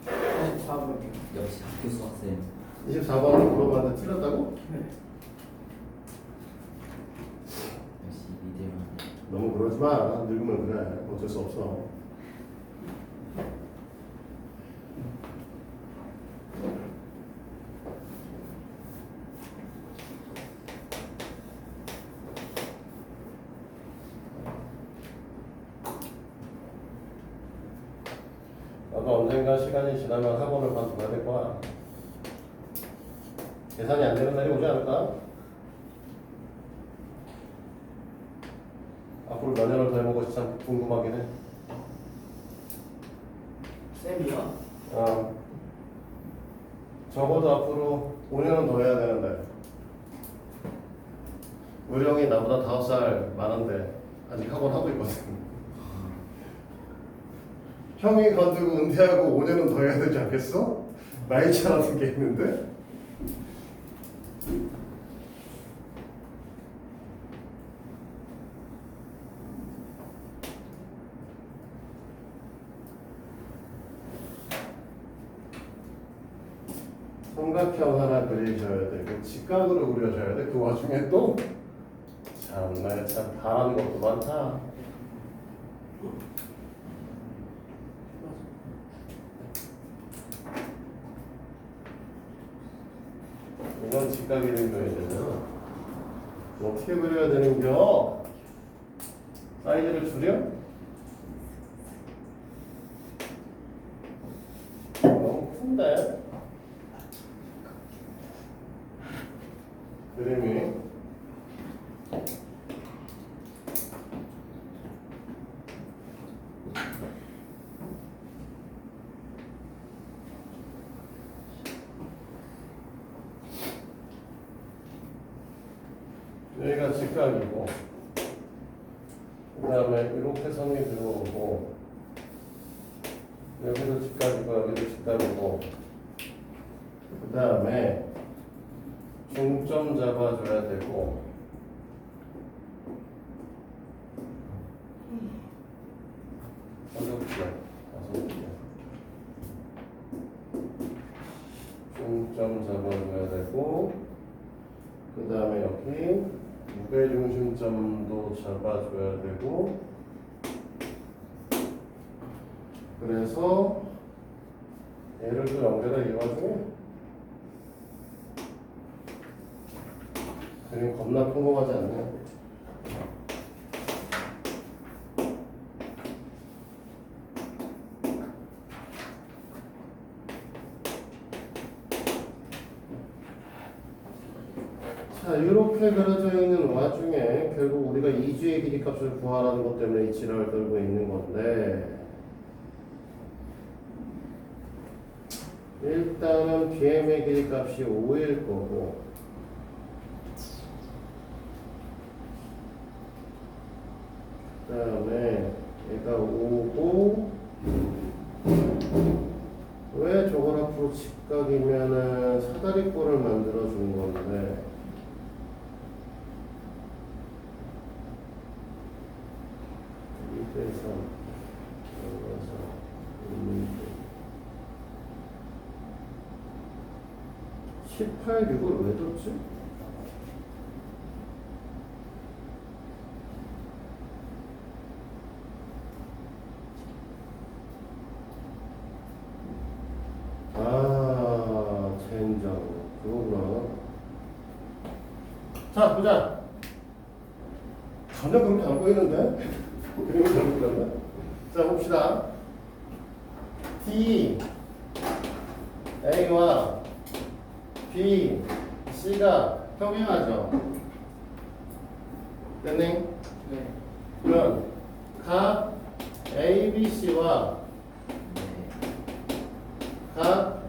24번이요. 역시 학교 수학생. 24번을 물어봤는데 틀렸다고? 네. 역시 이대만. 너무 그러지 마. 늙으면 그래. 어쩔 수 없어. 나도 언젠가 시간이 지나면 학원을 관둬야 될 거야. 계산이 안 되는 날이 오지 않을까? 앞으로 몇 년을 더 해보고 참 궁금하긴 해. 쌤이요? 적어도 앞으로 5년은 더 해야 되는데 우리 형이 나보다 5살 많은데 아직 학원 하고 있거든. 형이 건두고 은퇴하고 5년은 더 해야 되지 않겠어? 나이차 같은 게 있는데. 삼각형 하나 그리셔야 돼. 그 직각으로 그려줘야 돼. 그 와중에 또 정말 참 바라는 것도 많다. 이건 직각이 그려야 되잖아. 어떻게 그려야 되는겨? 사이즈를 줄여? 너무 큰데? 그림이 여기가 직각이고 그 다음에 이렇게 선이 들어오고 여기도 직각이고 여기도 직각이고 그 다음에 중점 잡아줘야 되고 중점 잡아줘야 되고 그 다음에 여기 무게중심점도 잡아줘야 되고 그래서 얘를 또 연결해 이 와중에 그림 겁나 평범하지 않나요? 자, 이렇게 그려져 있는 와중에 결국 우리가 이주의 길이값을 구하라는 것 때문에 이 지랄을 떨고 있는 건데 일단은 BM의 길이값이 5일 거고 그 다음에 얘가 5고 왜 저걸 앞으로 직각이면은 사다리꼴을 만들어 준 건데 18, 이걸 왜 뒀지? 아, 젠장. 그거구나. 자, 보자. 전혀 그렇게 안 보이는데? 그림이 잘못 그렸네. 자, 봅시다. D, A와 B, C가 평행하죠? 됐네? 네. 그러면 각 A, B, C와 각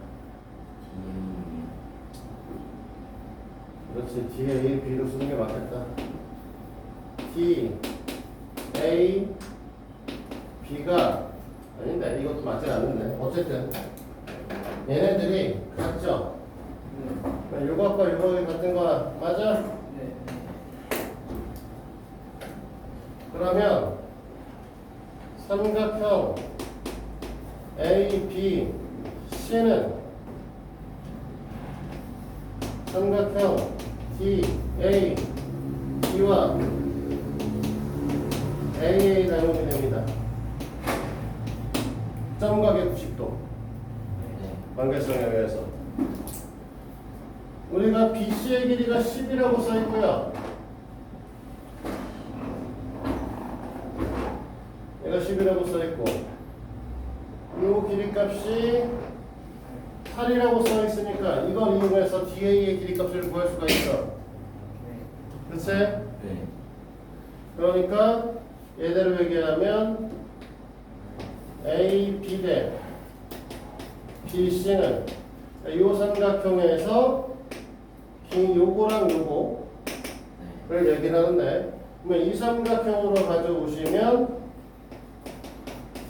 그렇지, D, A, B로 쓰는 게 맞겠다. D, A, B가 아닌데 이것도 맞지 않는데 어쨌든 얘네들이 같죠? 네. 요거과 요거 같은 거 맞아? 네. 그러면 삼각형 A, B, C는 삼각형 D, A, B와 AA 나누게 됩니다. 점각의 90도 관계성에 의해서 우리가 BC의 길이가 10이라고 써있고요. 얘가 10이라고 써있고 이 길이값이 8이라고 써있으니까 이걸 이용해서 DA의 길이값을 구할 수가 있어. 그치? 네. 그러니까 얘대로 얘기하면 A, B 대 B, C는 이 삼각형에서 요거랑 요거를 얘기를 하는데 그러면 이 삼각형으로 가져오시면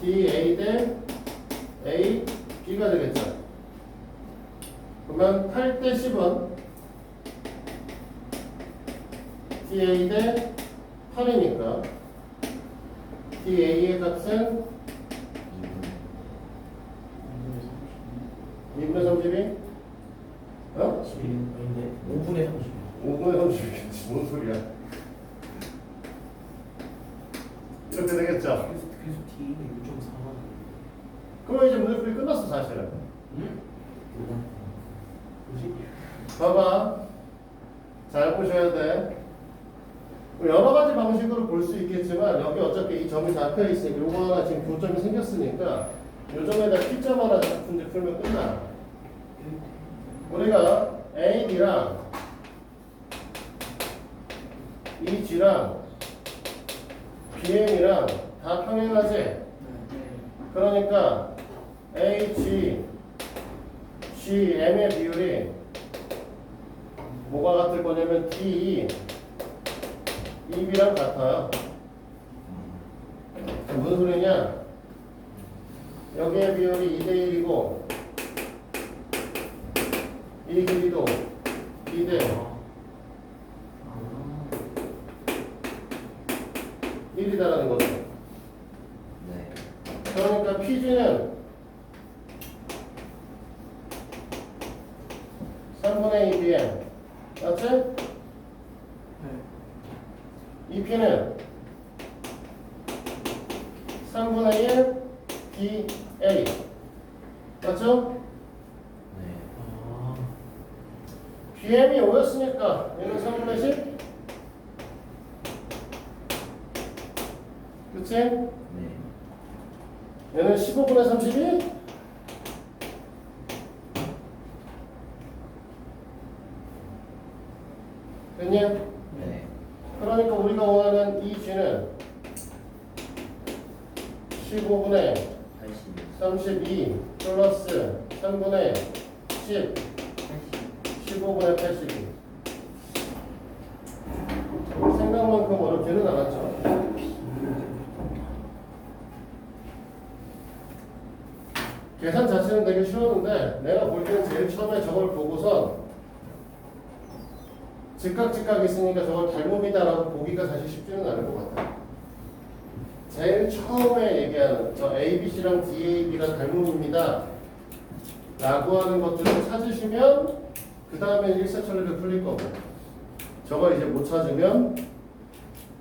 DA 대 A, B가 되겠죠. 그러면 8 대 10은 DA 대 8이니까 DA의 값은 2분의 32? 어? 11인데 5분의 30. 5분의 30이겠지. 뭔 소리야? 이렇게 되겠죠? 그래서 D 6.4. 그러면 이제 문제풀이 끝났어 사실은. 응? 뭐지? 봐봐. 잘 보셔야 돼. 여러 가지 방식으로 볼 수 있겠지만 여기 어차피 이 점이 잡혀 있으니까 요거 하나 지금 교점이 생겼으니까 요 점에다 P점 하나 문제 풀면 끝나. 우리가 A, B랑 이 G랑 BM이랑 다 평행하지? 네. 그러니까 A, G, G, M의 비율이 뭐가 같을 거냐면 D, E, B랑 같아요. 무슨 소리냐? 여기의 비율이 2대 1이고 이 길이도 2대 아. 1이다라는 거죠. 네. 그러니까 PG는 3분의 2 BM 맞지? 네. 이 P는 3분의 1 BA 맞죠? 네. 아. BM이 5였으니까 얘는 3분의 10 그치? 네. 얘는 15분의 32 됐냐? 네. 그러니까 우리가 원하는 이 G는 15분의 80. 32 플러스 3분의 10 15분의 82 생각만큼 어렵지는 않았죠. 계산 자체는 되게 쉬웠는데 내가 볼 때는 제일 처음에 저걸 보고선 즉각 있으니까 저걸 닮음이다라고 보기가 사실 쉽지는 않을 것 같아요. 제일 처음에 얘기하는 저 ABC랑 DAB가 닮음입니다 라고 하는 것들을 찾으시면 그 다음에 일사천리를 풀릴 거고 저걸 이제 못 찾으면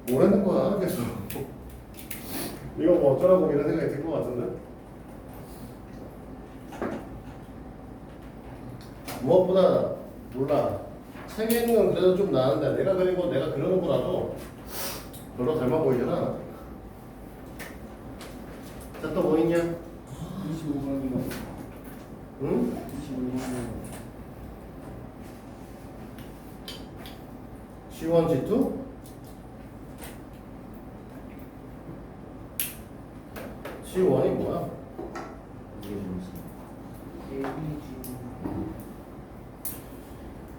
뭐라는 거야 계속 이거 뭐 어쩌라고 이런 생각이 들 것 같은데 무엇보다 몰라 책에 있는 건 그래도 좀 나은데 내가 그리고 내가 그러는 거라도 별로 닮아 보이잖아. 자, 또 뭐 있냐? 25번이요. 응? 25번이요. G1, G2? G1이 뭐야? 이게 무슨?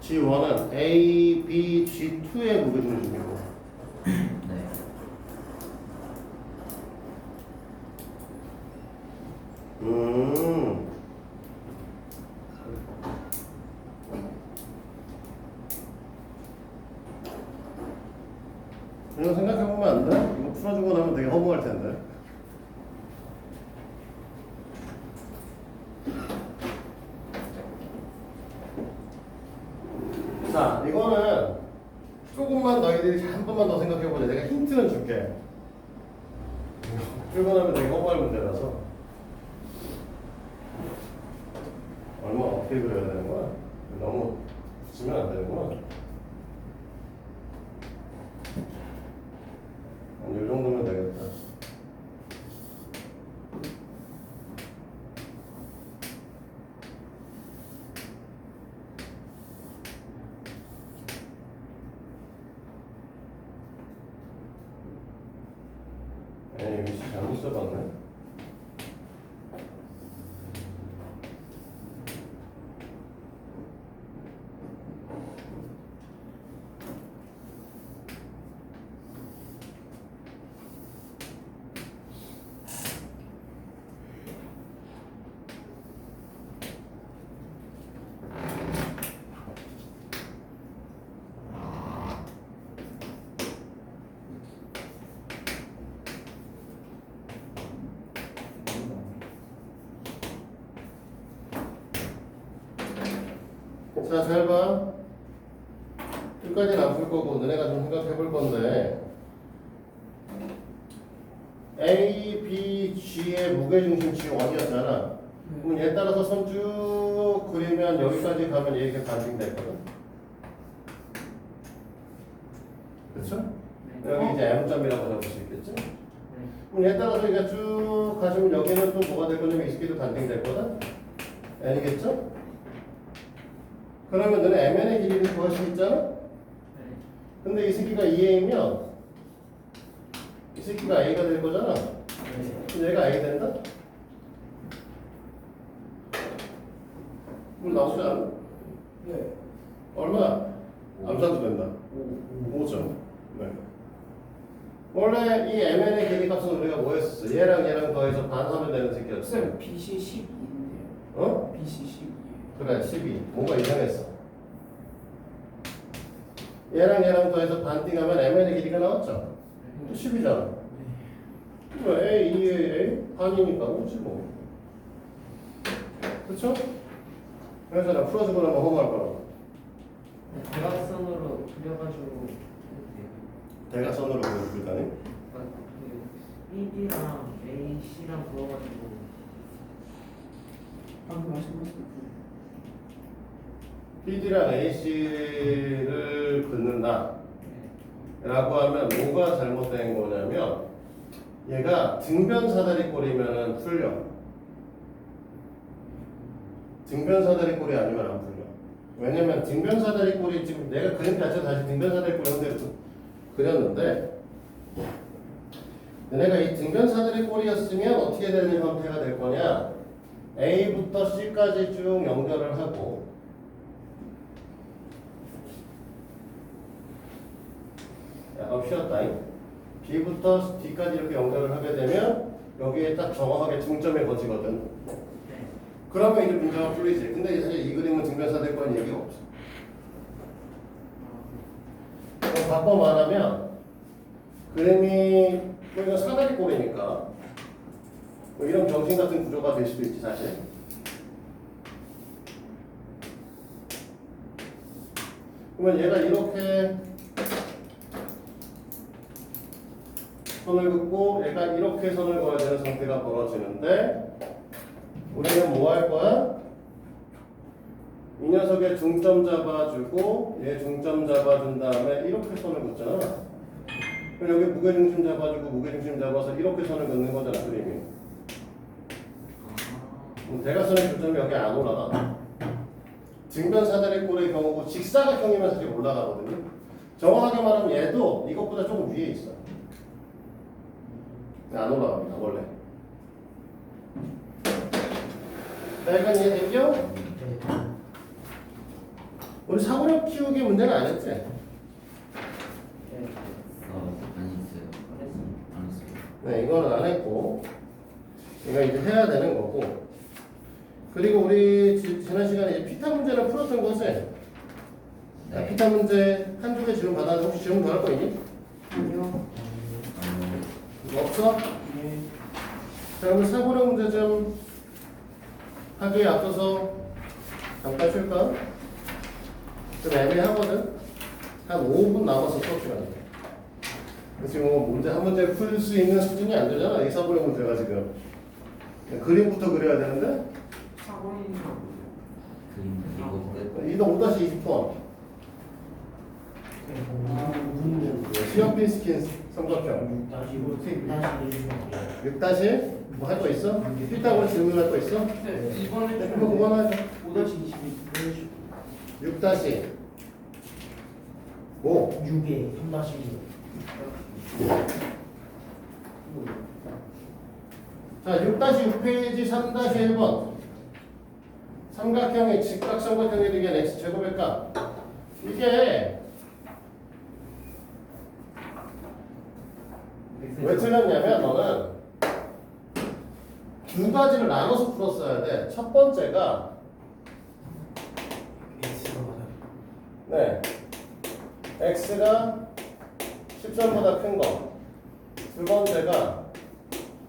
G1은 A, B, G2의 무게중심이고 네. 음. 이거 생각해보면 안 돼? 이거 풀어주고 나면 되게 허무할 텐데. 자, 이거는 조금만 너희들이 한 번만 더 생각해보자. 내가 힌트는 줄게. 풀고 나면 되게 허무할 문제라서. 얼마 어떻게 그려야 되는 거야? 너무 붙이면 안 되는구나. 한 이 정도면 되겠다. 에이, 위치 잘못 써봤네. 자, 잘 봐. 끝까지는 안 풀 거고 너네가 좀 생각해 볼 건데 A, B, G의 무게중심치 1이었잖아. 그럼 얘 따라서 선 쭉 그리면 여기까지 가면 얘 이렇게 반빙됐거든. 그렇죠? 여기 이제 M점이라고 잡을 수 있겠지? 그럼 얘 따라서 이게 쭉 가시면 여기는 또 뭐가 될 거냐면 이 새끼도 반빙됐거든? N이겠죠? 그러면 너는 MN의 길이를 구할 수 있잖아? 근데 이 새끼가 2A면 이 새끼가 A가 될 거잖아? 그럼 얘가 A 된다? 물 나오지 않아? 네. 얼마? 암산도 된다. 5점. 네. 원래 이 MN의 길이 값은 우리가 뭐 했었어? 얘랑 더해서 반하면 되는 새끼였어. 쌤 BC 12인데요. 어? BC 12. 그래, 12. 뭔가 이상했어. 얘랑 더해서 반띵하면 MN의 길이가 나왔죠? 10이잖아. 왜 A, 2에 A? 반이니까 5지 뭐. 그쵸? 그래서 나 풀어주고 나면 험할 거라고. 대각선으로 그려가지고 대각선으로 그려줄까니? BD랑 AC랑 그어가지고 방금 말씀하신 BD랑 AC를 긋는다 라고 하면 뭐가 잘못된 거냐면 얘가 등변 사다리 꼴이면은 풀려. 등변 사다리 꼴이 아니면 안 풀려. 왜냐면 등변 사다리 꼴이 지금 내가 그림 자체를 다시 등변 사다리 꼴 형태로 그렸는데 내가 이 등변 사다리 꼴이었으면 어떻게 되는 형태가 될 거냐? A부터 C까지 쭉 연결을 하고 약간 휘었다잉. B부터 D까지 이렇게 연결을 하게 되면 여기에 딱 정확하게 중점에 거치거든. 그러면 이제 문제가 풀리지. 근데 사실 이 그림은 등변사다리 꼴 얘기가 없어. 그럼 바꿔 말하면 그림이 여기가 사다리 꼴이니까 뭐 이런 병신 같은 구조가 될 수도 있지 사실. 그러면 얘가 이렇게 선을 긋고 얘가 이렇게 선을 그어야 되는 상태가 벌어지는데 우리는 뭐 할 거야? 이 녀석의 중점 잡아주고 얘 중점 잡아준 다음에 이렇게 선을 긋잖아. 그럼 여기 무게중심 잡아주고 무게중심 잡아서 이렇게 선을 긋는 거잖아 그림이. 대각선의 교점이 여기 안 올라가. 등변 사다리 꼴의 경우고 직사각형이면 사실 올라가거든요. 정확하게 말하면 얘도 이것보다 조금 위에 있어. 안 올라갑니다 원래. 약간 이해되죠? 우리 사고력 키우기 문제는 안 했지? 안 했어요. 안 했어요. 네, 이거는 안 했고 이거 이제 해야 되는 거고. 그리고 우리 지난 시간에 이제 피타 문제를 풀었던 거지? 네. 피타 문제 한두 개 질문 받았는데 혹시 질문 더 할 거 있니? 아니요. 이거 없어? 네. 자, 그럼 사고력 문제 좀 하기에 앞서서 잠깐 쉴까? 좀 애매하거든? 한 5분 남아서 수업 시간인데. 지금 뭐 문제 한 문제 풀 수 있는 수준이 안 되잖아. 이 사고력 문제가 지금. 그림부터 그려야 되는데? 사고는 그림 이거 끝. 이거 5-20번. 시어핀스킨 삼각형. 6- 뭐 할 거 있어? 피타고라스 질문할 거 있어? 네. 이번에 네, 그거 그만하자. 5-22 6- 5. 6에 3-2 자, 6-6페이지 3-1번. 삼각형의 직각삼각형에 대한 x제곱의 값. 이게 왜 틀렸냐면 너는 두 가지를 나눠서 풀었어야 돼. 첫 번째가 네, x가 13보다 큰 거. 두 번째가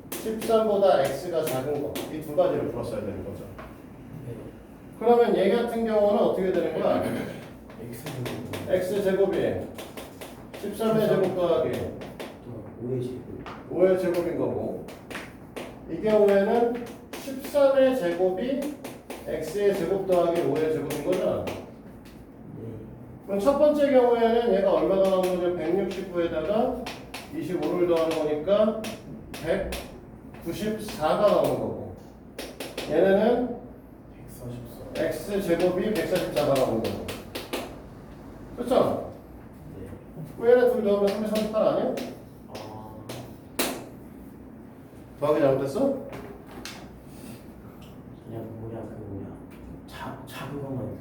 13보다 x가 작은 거. 이 두 가지를 풀었어야 되는 거죠. 그러면 얘 같은 경우는 어떻게 되는 거야? x제곱이 13의 제곱 더하기 5의 제곱 5의 제곱인 거고 이 경우에는 13의 제곱이 x의 제곱 더하기 5의 제곱인 거잖아. 네. 그럼 첫 번째 경우에는 얘가 얼마가 나오는 거죠? 169에다가 25를 더하는 거니까 194가 나오는 거고 얘네는 144. x 제곱이 144가 나오는 거고 그렇죠? 네. 왜 얘네 둘 더하면 338 아니야? 아. 더하기 잘못했어? 그냥 뭐냐 작은 것만 네.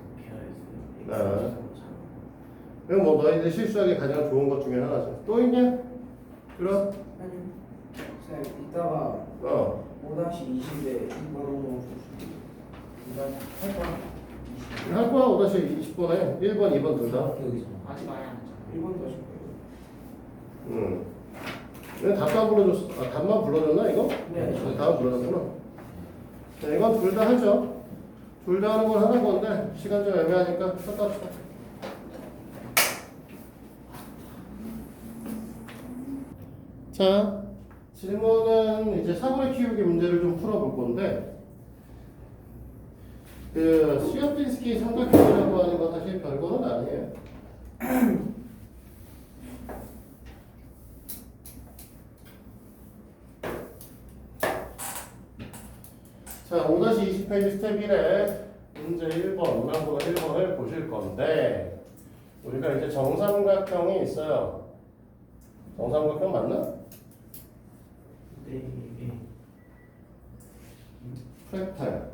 배워야지. 이건 뭐 너희들 실수하기 가장 좋은 것 중에 하나죠. 또 있냐? 그럼 아니 쌤 이따가 5-20에 2번으로 이거 할 거야. 5-20번에 1번, 2번 둘 다. 여기서 아직 많이 안 했잖아. 1번 다시 얘 답만 불러줬어. 아, 답만 불러줬나 이거? 네. 답 불러줬구나. 자, 이건 둘 다 하죠. 둘 다 하는 건 하는 건데 시간 좀 애매하니까 쳤다 합시다. 자, 질문은 이제 사물의 키우기 문제를 좀 풀어볼 건데 그 시어핀스키 삼각형이라고 하는 건 사실 별거는 아니에요. 자, 5-20페이지 스텝 1에 문제 1번, 문항번호 1번을 보실 건데 우리가 이제 정삼각형이 있어요. 정삼각형 맞나? 네. 프랙탈.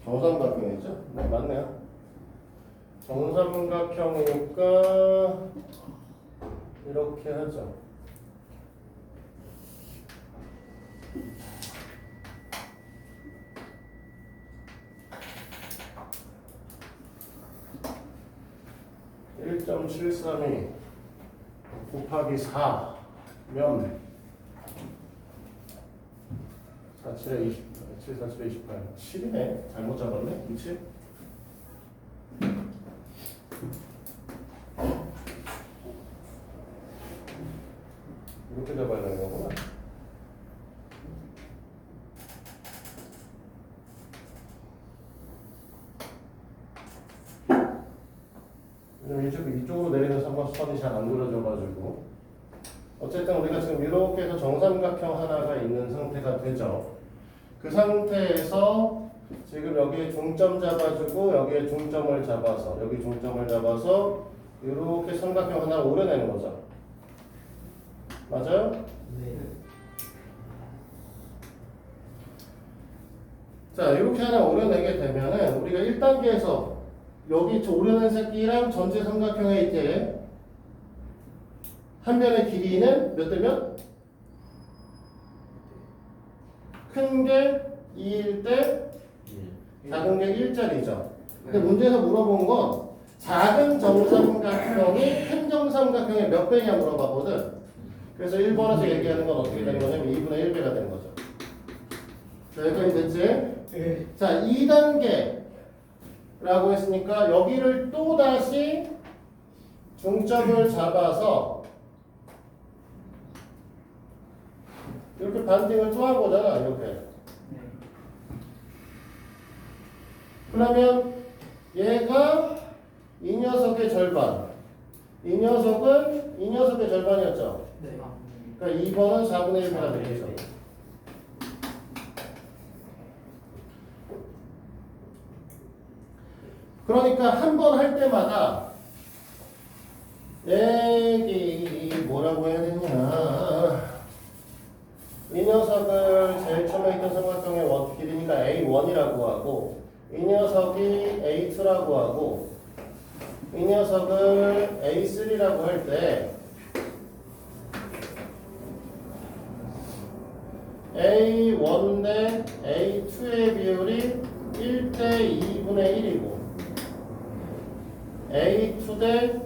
정삼각형이죠? 네, 맞네요. 정삼각형이니까 이렇게 하죠. (1.732) 곱하기 4면 47에 20, 7, 47에 28 7이네. 잘못 잡았네. 그치? 이렇게 잡아야 되는 거구나. 왜냐면 이쪽으로 내리는 선이 잘 안 그려져가지고 어쨌든 우리가 지금 이렇게 해서 정삼각형 하나가 있는 상태가 되죠. 그 상태에서 지금 여기에 중점 잡아주고 여기에 중점을 잡아서 여기 중점을 잡아서 이렇게 삼각형 하나를 오려내는 거죠. 맞아요? 네. 자, 이렇게 하나 오려내게 되면은 우리가 1단계에서 여기 오려낸 새끼랑 전체 삼각형의 이제 한 변의 길이는 몇 대 몇? 큰 게 2일 때 작은 게 1짜리죠. 근데 문제에서 물어본 건 작은 정삼각형이 큰 정삼각형의 몇 배냐 물어봤거든. 그래서 1번에서 얘기하는 건 어떻게 되는 거냐면 2분의 1배가 되는 거죠. 자, 여기까지 됐지? 네. 자, 2단계라고 했으니까 여기를 또 다시 중점을 잡아서 이렇게 반띵을 또 한 거잖아, 이렇게. 그러면 얘가 이 녀석의 절반, 이 녀석은 이 녀석의 절반이었죠. 네. 그러니까 2번은 4분의 1배가 되겠죠. 그러니까 한 번 할 때마다 여기 뭐라고 해야 되냐, 이 녀석을 제일 처음에 있던 삼각형의 원 길이니까 A1이라고 하고 이 녀석이 A2라고 하고 이 녀석을 A3라고 할 때 A1 대 A2의 비율이 1대 2분의 1이고 A2 대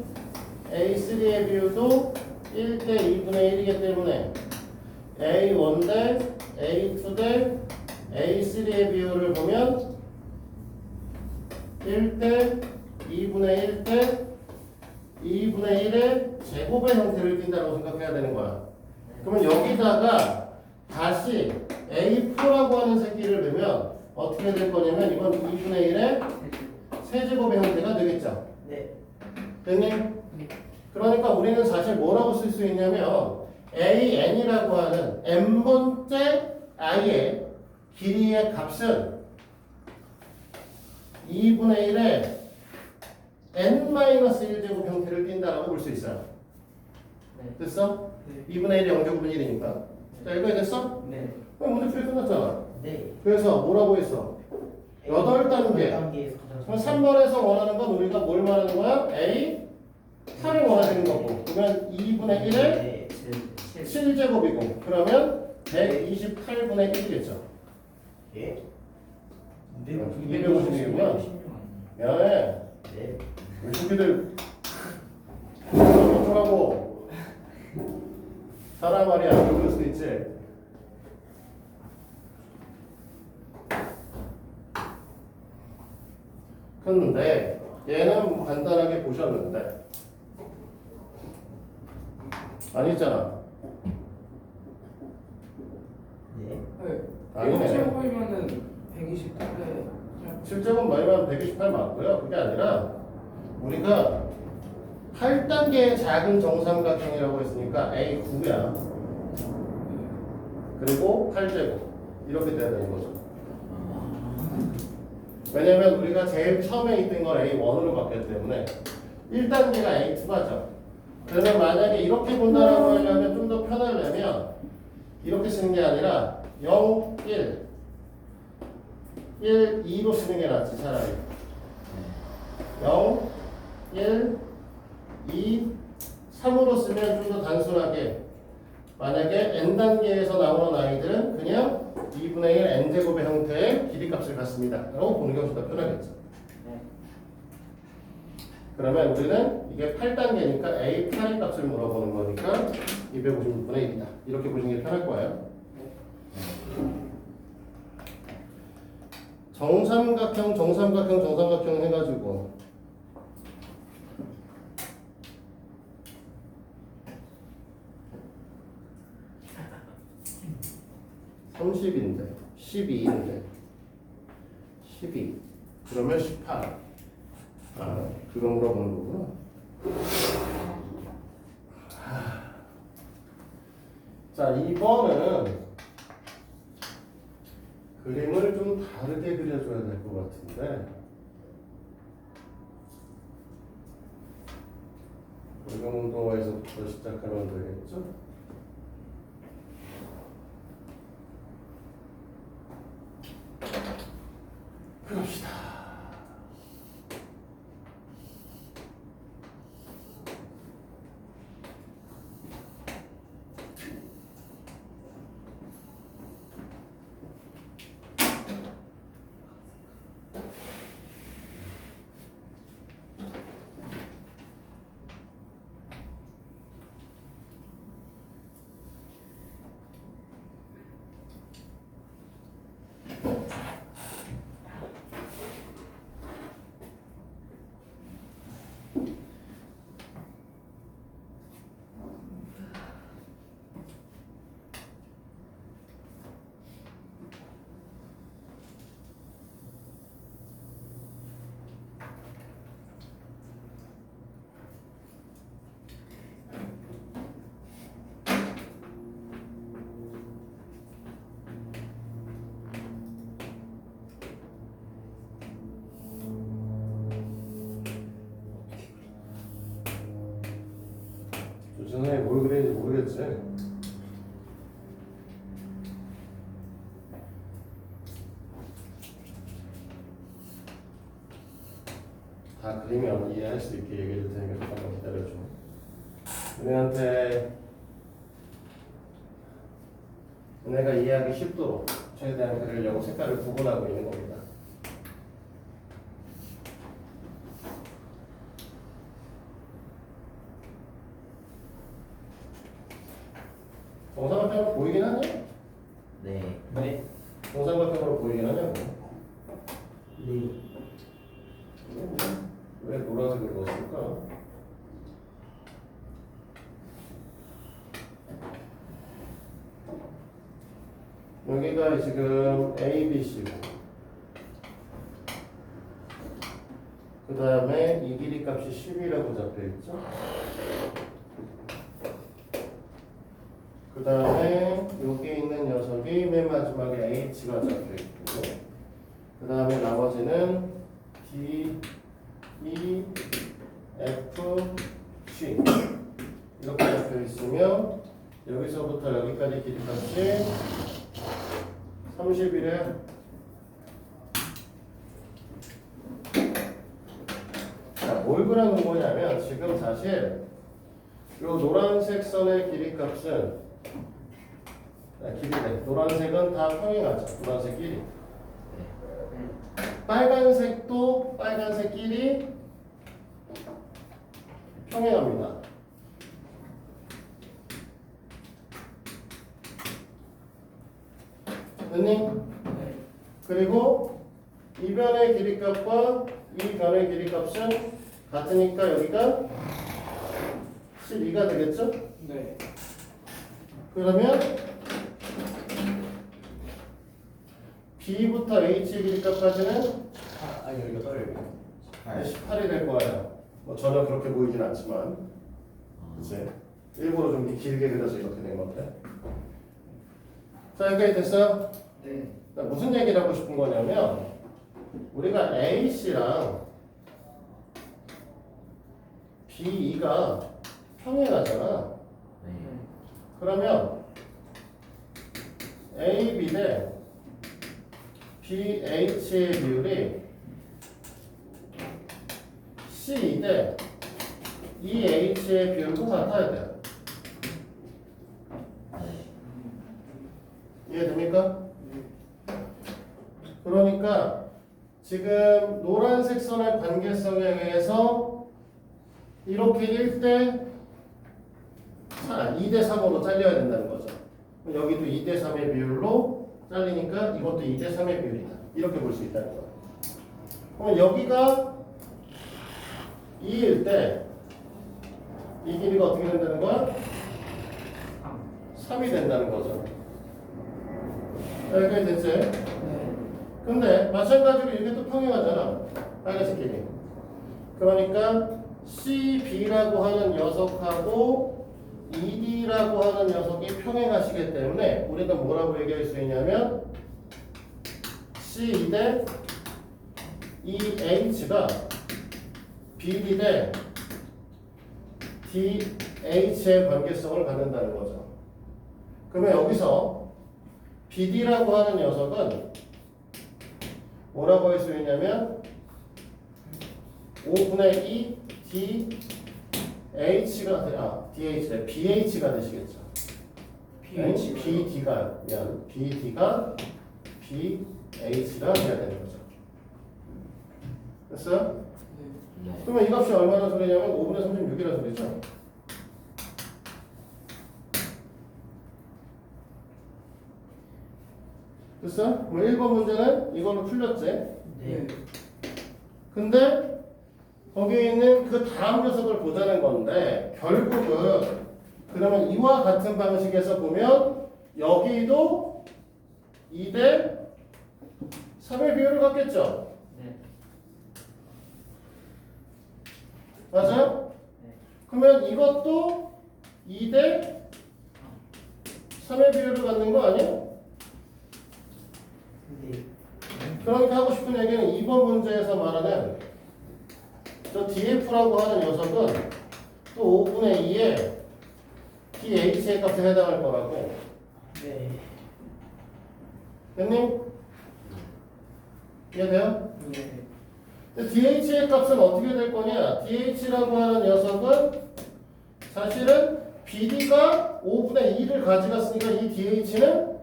A3의 비율도 1대 2분의 1이기 때문에 A1 대 A2 대 A3의 비율을 보면 1대 2분의 1 대 2분의 1의 제곱의 형태를 띈다고 생각해야 되는 거야. 그러면 여기다가 다시 A4라고 하는 새끼를 넣으면 어떻게 될 거냐면 이건 2분의 1의 세제곱의 형태가 되겠죠. 네. 됐니? 그러니까 우리는 사실 뭐라고 쓸 수 있냐면 AN이라고 하는 n번째 i의 길이의 값은 2분의 1의 n-1제곱 형태를 띈다라고 볼 수 있어요. 네. 됐어? 네. 2분의 1이 0제곱은 1이니까. 자, 이거 됐어? 네. 그럼 문제 풀이 끝났잖아. 네. 그래서 뭐라고 했어? 8단계. 8단계에서 그럼 3번에서 원하는 건 우리가 뭘 말하는 거야? A 8을 원하시는 거고. 그러면 2분의 1의 네. 7. 7제곱이고. 그러면 128분의 1이겠죠. 예? 256이구나. 미안해. 네. 우리 새끼들 어쩌라고. 사람 말이 안 들을 수도 있지. 근데 얘는 간단하게 보셨는데 아니잖아. 네. 네. 아니네. 1제곱이면은 128에 7제곱 말면 128 맞고요. 그게 아니라 우리가 8단계의 작은 정삼각형이라고 했으니까 A9야. 그리고 8제곱 이렇게 돼야 되는 거죠. 왜냐면 우리가 제일 처음에 있던 걸 A1으로 바뀌었기 때문에 1단계가 A2가죠. 그러면 만약에 이렇게 본다라고 하려면 좀 더 편하려면 이렇게 쓰는 게 아니라 0, 1, 1, 2로 쓰는 게 낫지 차라리. 0, 1, 2, 3으로 쓰면 좀 더 단순하게 만약에 n단계에서 나오는 아이들은 그냥 2분의 1 n제곱의 형태의 길이값을 갖습니다 라고 보는 게 훨씬 더 편하겠죠. 네. 그러면 우리는 이게 8단계니까 A8의 값을 물어보는 거니까 256분의 1이다 이렇게 보시는 게 편할 거예요. 정삼각형 해가지고 30인데 12인데 12 그러면 18 아 그거 물어보는 거구나. 자 2번은 그림을 좀 다르게 그려줘야 될 것 같은데 이 정도에서부터 시작하면 되겠죠? 그럽시다. 조선에 뭘 그랬는지 모르겠지. 다 그리면 이해할 수 있게 얘기해 줄 테니까 잠깐만 기다려줘. 은혜가 이해하기 쉽도록 최대한 그리려고 색깔을 구분하고 있는 겁니다. 정삼각형으로 보이긴 하냐? 네. 네. 정삼각형으로 보이긴 하냐고. 네. 왜 노란색을 넣었을까? 여기가 지금 A, B, C고 그 다음에 이 길이 값이 10이라고 잡혀있죠. 그 다음에 여기 있는 녀석이 맨 마지막에 H가 잡혀있고 그 다음에 나머지는 D, E, F, G 이렇게 잡혀있으면 여기서부터 여기까지 길이 값이 30이래. 자, 뭘 그려놓은 거냐면 지금 사실 이 노란색 선의 길이 값은 길이네. 노란색은 다 평행하죠. 노란색 길이. 빨간색도 빨간색 길이 평행합니다. 됐니? 네. 그리고 이 변의 길이 값과 이 변의 길이 값은 같으니까 여기가 12가 되겠죠? 네. 그러면 B부터 H의 길이 값까지는 아니 여기가 떨어요. 18이 될 거예요. 뭐 전혀 그렇게 보이진 않지만, 그치? 일부러 좀 길게 그려서 이렇게 된 건데. 자, 여기까지 됐어요? 네. 무슨 얘기를 하고 싶은 거냐면 우리가 AC랑 BE가 평행하잖아. 네. 그러면 AB 대 BH의 비율이 C 대 EH의 비율도 같아야 돼요. 이해됩니까? 그러니까 지금 노란색 선의 관계성에 의해서 이렇게 1대 2대 3으로 잘려야 된다는 거죠. 여기도 2대 3의 비율로 잘리니까 이것도 2대 3의 비율이다. 이렇게 볼 수 있다는 거예요. 그럼 여기가 2일 때 이 길이가 어떻게 된다는 거야? 3이 된다는 거죠. 여기까지 됐지? 네. 근데 마찬가지로 이게 또 평행하잖아. 빨간색 길이. 그러니까 CB라고 하는 녀석하고 ED라고 하는 녀석이 평행하시기 때문에 우리가 뭐라고 얘기할 수 있냐면 C 대 EH가 BD 대 DH의 관계성을 갖는다는 거죠. 그러면 여기서 BD라고 하는 녀석은 뭐라고 할 수 있냐면 5분의 2 DH가 DH래 BH가 되시겠죠. pH. BD가 BD가 BH가 돼야 되는 거죠. 됐어요? 네. 그러면 이 값이 얼마나 소리냐면 5분의 36이라는 소리죠. 됐어? 그럼 1번 문제는 이걸로 풀렸지? 네. 근데 거기에 있는 그 다음 녀석을 보자는 건데 결국은 그러면 이와 같은 방식에서 보면 여기도 2대 3의 비율을 갖겠죠? 네. 맞아요? 네. 그러면 이것도 2대 3의 비율을 갖는 거 아니에요? 네. 그러니까 하고 싶은 얘기는 이번 문제에서 말하는 저 DF라고 하는 녀석은 또 5분의 2에 DH의 값에 해당할 거라고. 네. 됐니? 이해돼요? 네. 근데 DH의 값은 어떻게 될 거냐? DH라고 하는 녀석은 사실은 BD가 5분의 2를 가져갔으니까 이 DH는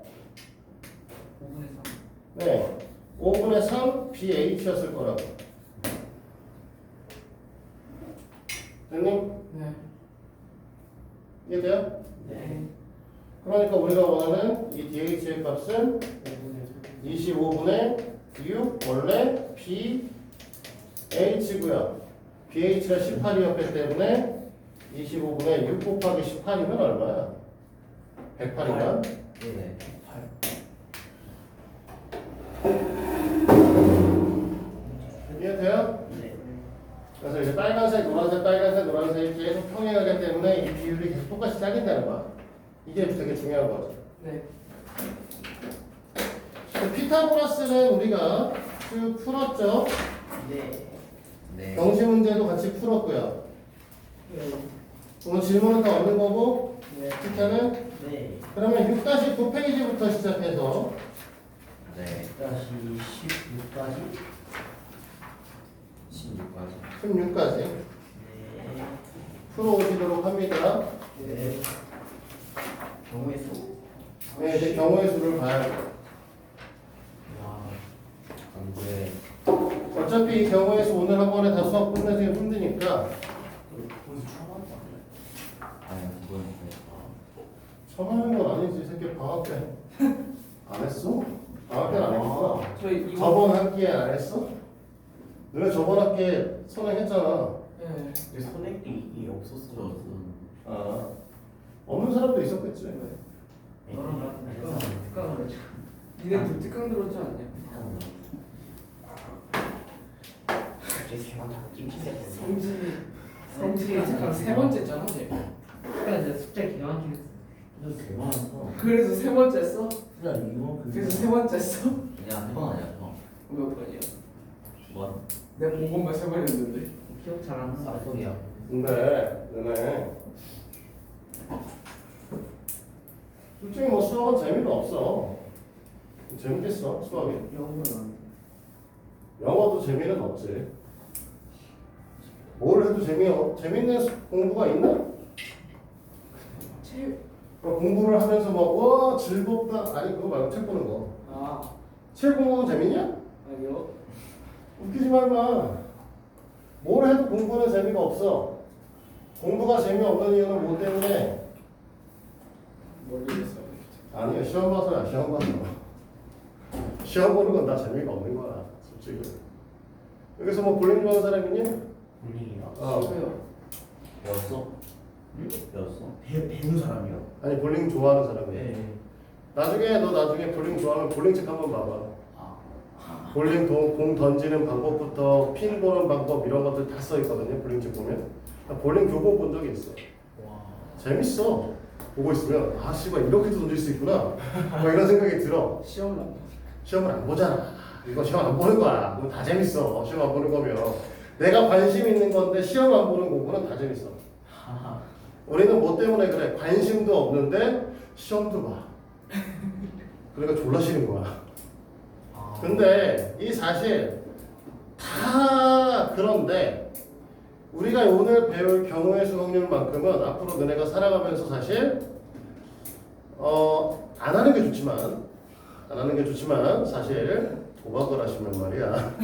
5분의 3. 네, 5분의 3 BH였을 거라고. 됐니? 네. 이해돼요? 네. 그러니까 우리가 원하는 이 DH의 값은 25분의 6 원래 BH고요. BH가 18이었기 때문에 25분의 6 곱하기 18이면 얼마야? 108인가? 네. 8. 돼요? 네. 그래서 이제 빨간색, 노란색이 계속 평행하기 때문에 이 비율이 계속 똑같이 짜긴다는 거야. 이게 되게 중요한 거죠. 네. 피타고라스는 우리가 쭉 풀었죠. 네. 네. 경시 문제도 같이 풀었고요. 네. 오늘 질문은 다 얻는 거고 네. 피타는 네. 그러면 6-9페이지부터 시작해서 네. 다시 16까지. 16까지. 16까지 네. 풀어오시도록 합니다. 네. 경우의 수. 네, 이제 경우의 수를 봐야 돼요. 와. 안 돼. 어차피 이 경우의 수 오늘 한 번에 다 수업 끝내기 힘드니까 거기서 처음 하는 거 아니야? 아니, 그건 처음 하는 건 아니지. 새끼 방학 때 안 했어? 방학 때는 안 했구나. 저희 이거. 저번 학기에 안 했어? 너네 저번 학기에 선행했잖아. 네. 근데 선행이 없었어. 저 아, 없는 사람도 있었겠지. 너랑 나랑 특강 들었지. 니네들 특강 들었지 않냐? 성진이 특강 세 번째잖아. 쟤. 그러니까 이제 숫자 기가 막히게 너 대박이었어. 그래서 세 번째 써? 야 이거 그래서 세 번째 써? 그냥 한번 아니야, 형. 몇 번이야? 두 번? 내가 본 것만 세 번이었는데. 기억 잘 안 난다. 소리야. 근데 너네 솔직히 뭐 수학은 재미도 없어. 재밌겠어 수학이. 영어는 영어도 재미는 없지. 뭘 해도 재밌는 공부가 있나? 체. 공부를 하면서 와 즐겁다. 아니 그거 말고 책 보는 거. 아 책 공부는 재밌냐? 아니요. 웃기지 말마. 뭘 해도 공부는 재미가 없어. 공부가 재미없는 이유는 뭐 때문에? 멀리 있어. 아니야 시험 봐서야 시험 봐서. 시험 보는 건 다 재미가 없는 거야 솔직히. 여기서 뭐 볼링 좋아하는 사람 있니? 볼링이요? 싫어요. 배웠어? 응? 배웠어? 배운 사람이요? 아니 볼링 좋아하는 사람이야. 네. 나중에 볼링 좋아하면 볼링 책 한번 봐봐. 아. 볼링 공 던지는 방법부터 핀 보는 방법 이런 것들 다 써 있거든요. 볼링 책 보면. 나 볼링 교보 본 적이 있어. 와. 재밌어. 보고 있으면 아 씨발 이렇게도 던질 수 있구나. 뭐 이런 생각이 들어. 시험을 안 봐. 시험을 안 보잖아. 이거 시험 안 보는 거야. 그거 다 재밌어. 시험 안 보는 거면 내가 관심 있는 건데 시험 안 보는 공부는 다 재밌어. 우리는 뭐 때문에 그래? 관심도 없는데 시험도 봐. 그러니까 졸라 싫은 거야. 근데 이 사실 다 그런데 우리가 오늘 배울 경우의 수 확률만큼은 앞으로 너네가 살아가면서 사실 안 하는 게 좋지만 사실 도박을 하시면 말이야.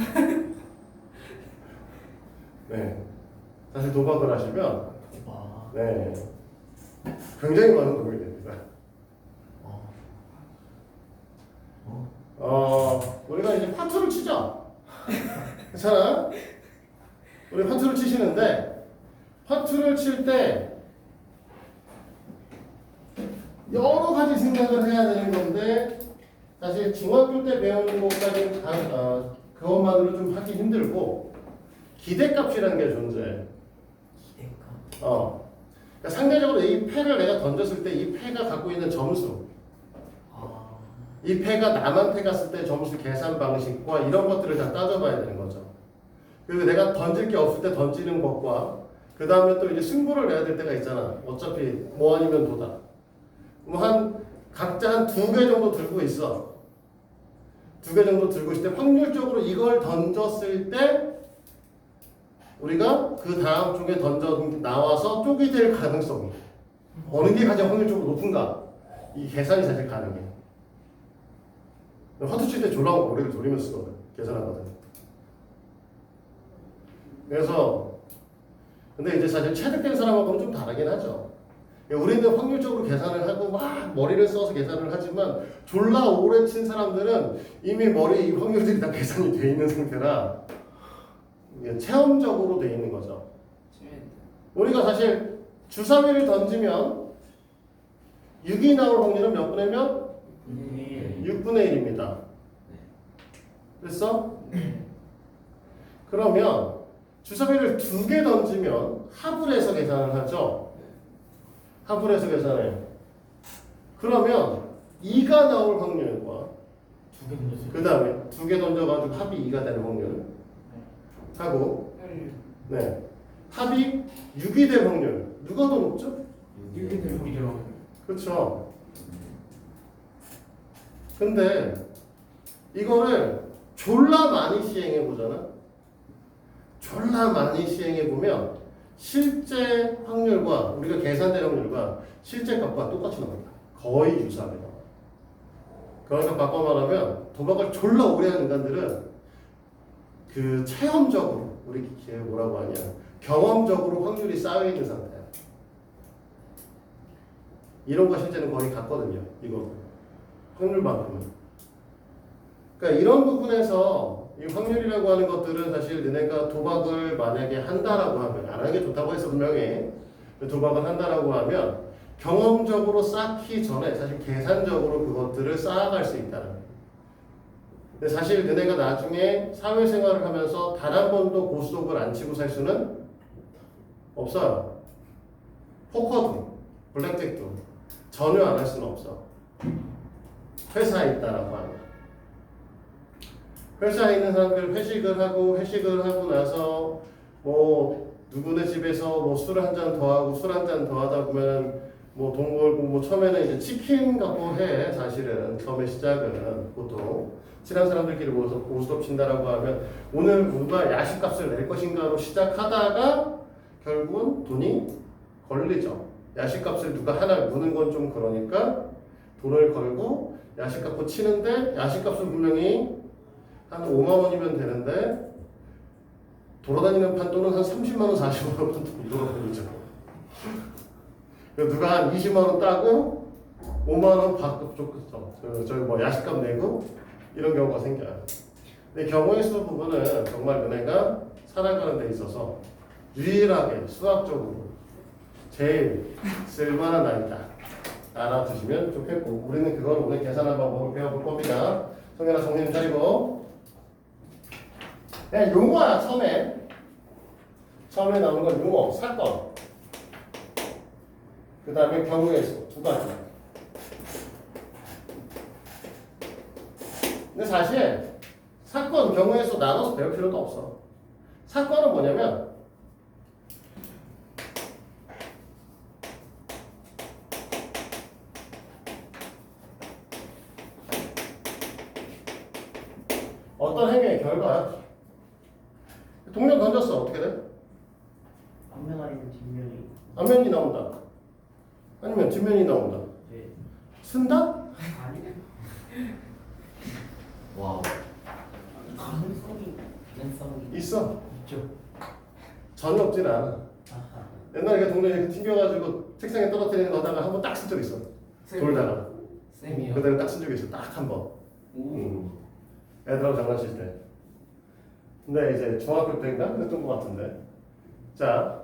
네, 사실 도박을 하시면 와. 네 굉장히 많은 도움이 됩니다. 우리가 이제 파투를 치자. 괜찮아? 우리 파투를 치시는데 파투를 칠 때 여러 가지 생각을 해야 되는 건데 사실 중학교 때 배우는 것까지는 그것만으로 좀 하기 힘들고 기대값이라는 게 존재해. 기대값. 그러니까 상대적으로 이 패를 내가 던졌을 때 이 패가 갖고 있는 점수, 이 패가 남한테 갔을 때 점수 계산 방식과 이런 것들을 다 따져봐야 되는 거죠. 그리고 내가 던질 게 없을 때 던지는 것과 그 다음에 또 이제 승부를 내야 될 때가 있잖아. 어차피 뭐 아니면 도다. 뭐 각자 한 2개 정도 들고 있어. 2개 정도 들고 있을 때 확률적으로 이걸 던졌을 때 우리가 그 다음 쪽에 나와서 쪽이 될 가능성이 어느 게 가장 확률적으로 높은가 이 계산이 사실 가능해. 화투 칠 때 졸라 머리를 돌리면서 쓰거든. 계산하거든. 그래서 근데 이제 사실 체득된 사람하고는 좀 다르긴 하죠. 우리는 확률적으로 계산을 하고 막 머리를 써서 계산을 하지만 졸라 오래 친 사람들은 이미 머리 확률들이 다 계산이 돼 있는 상태라 이게 체험적으로 돼 있는 거죠. 우리가 사실 주사위를 던지면 6이 나올 확률은 몇 분의 몇? 6분의 1입니다. 됐어? 그러면 주사위를 2개 던지면 합을 해서 계산을 하죠. 합을 해서 계산해요. 그러면 2가 나올 확률과 두개 던졌어요. 그 다음에 2개 던져가지고 합이 2가 되는 확률 하고 네 합이 6이 될 확률 누가 더 높죠? 이게 되는 여기죠. 그렇죠. 근데 이거를 졸라 많이 시행해 보잖아. 졸라 많이 시행해 보면 실제 확률과 우리가 계산된 확률과 실제 값과 똑같이 나옵니다. 거의 유사하게 나와요. 그러니까 바꿔 말하면 도박을 졸라 오래 하는 인간들은 그 체험적으로 우리 뭐라고 하냐 경험적으로 확률이 쌓여 있는 상태야. 이런 거 실제는 거의 같거든요. 이거 확률만큼은. 그러니까 이런 부분에서 이 확률이라고 하는 것들은 사실 너네가 도박을 만약에 한다라고 하면 안 하는 게 좋다고 해서 분명히 도박을 한다라고 하면 경험적으로 쌓기 전에 사실 계산적으로 그것들을 쌓아갈 수 있다는 거예요. 근데 사실 너네가 나중에 사회생활을 하면서 단 한 번도 고스톱을 안 치고 살 수는 없어요. 포커도 블랙잭도 전혀 안 할 수는 없어. 회사에 있다라고 하면 회사에 있는 사람들 회식을 하고 나서 뭐 누구네 집에서 뭐 술 한 잔 더 하고 술 한 잔 더 하다 보면 뭐 돈 벌고 뭐 처음에는 이제 치킨 갖고 해. 사실은 처음에 시작은 보통 친한 사람들끼리 모여서 고스톱 친다라고 하면 오늘 누가 야식값을 낼 것인가로 시작하다가 결국은 돈이 걸리죠. 야식값을 누가 하나 무는 건 좀 그러니까 돈을 걸고 야식 갖고 치는데 야식값은 분명히 한 5만 원이면 되는데 돌아다니는 판돈은 한 30만 원, 40만 원 판돈이 돌아다니죠. 누가 한 20만 원 따고 5만 원 받고 저기 뭐 야식값 내고 이런 경우가 생겨요. 근데 경우의 수 부분은 정말 너네가 살아가는 데 있어서 유일하게 수학적으로 제일 쓸만한 아이다. 알아두시면 좋겠고 우리는 그걸 오늘 계산한 방법을 배워볼 겁니다. 성현아 정신 차리고 그냥 용어야 처음에 나오는 건 용어, 사건 그 다음에 경우의 수 두 가지. 근데 사실 사건, 경우의 수 나눠서 배울 필요도 없어. 사건은 뭐냐면 어떤 행위의 결과야. 동전 던졌어. 어떻게 돼? 앞면 아니면 뒷면이. 앞면이 나온다. 아니면 뒷면이 나온다. 네. 쓴다? 아니. 와우. 가능성이 있어. 있죠. 전혀 없진 않아. 아하. 옛날에 그 동전 이렇게 튕겨가지고 책상에 떨어뜨리는 거 하다가 한 번 딱 쓴 적 있어. 돌다가. 쌤이요. 그대로 딱 쓴 적이 있어. 딱 한 번. 애들하고 장난칠 때. 근데 이제 중학교 때인가 그랬던 것 같은데. 자,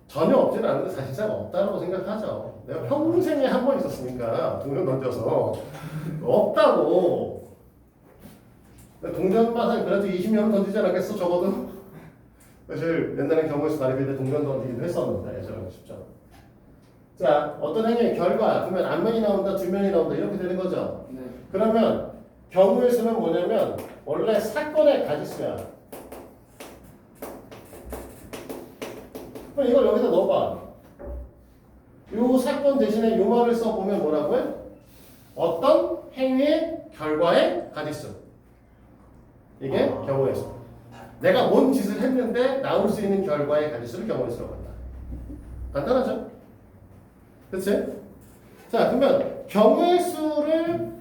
전혀 없지는 않은데 사실상 없다고 생각하죠. 내가 평생에 한 번 있었으니까 동전 던져서 없다고. 동전만 한 그래도 20년은 던지지 않았겠어 적어도. 사실 옛날에 경우의 수 가리킬 때 동전 던지기도 했었는데 예전에 쉽죠. 자, 어떤 행위의 결과 그러면 앞면이 나온다, 뒷면이 나온다 이렇게 되는 거죠. 네. 그러면 경우의 수는 뭐냐면 원래 사건의 가지수야. 그럼 이걸 여기다 넣어봐. 요 사건 대신에 요 말을 써보면 뭐라고 해? 어떤 행위의 결과의 가지수. 이게 경우의 수. 내가 뭔 짓을 했는데 나올 수 있는 결과의 가지수를 경우의 수라고 한다. 간단하죠? 그치? 자, 그러면 경우의 수를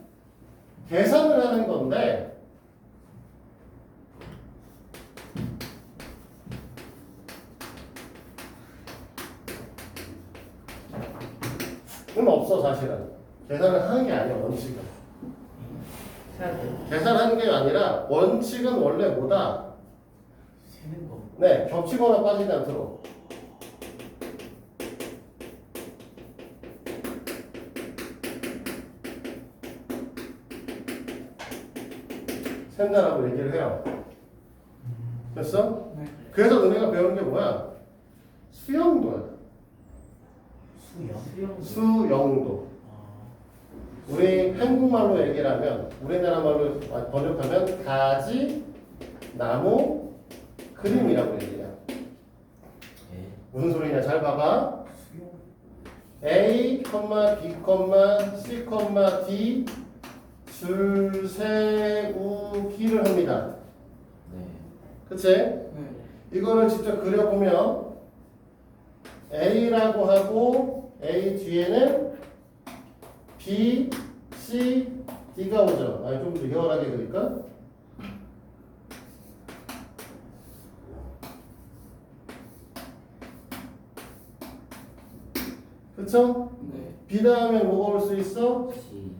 계산을 하는 건데 없어 사실은. 계산을 하는 게 아니야 원칙은. 해야 돼요. 계산하는 게 아니라 원칙은 원래 뭐다? 세는 거. 네, 겹치거나 빠지지 않도록. 센다라고 얘기를 해요. 됐어? 네. 그래서 너네가 배우는 게 뭐야? 수영도야. 수영. 수영도. 우리 한국말로 얘기를 하면 우리나라 말로 번역하면 가지, 나무, 그림이라고 얘기해요. 예. 무슨 소리냐? 잘 봐봐. A, B, C, D 줄 세우기를 합니다. 네. 그치? 네. 이거를 직접 그려보면 A라고 하고 A 뒤에는 B, C, D가 오죠. 좀 더 리얼하게 그릴까? 그쵸? 네. B 다음에 뭐가 올 수 있어? C, D.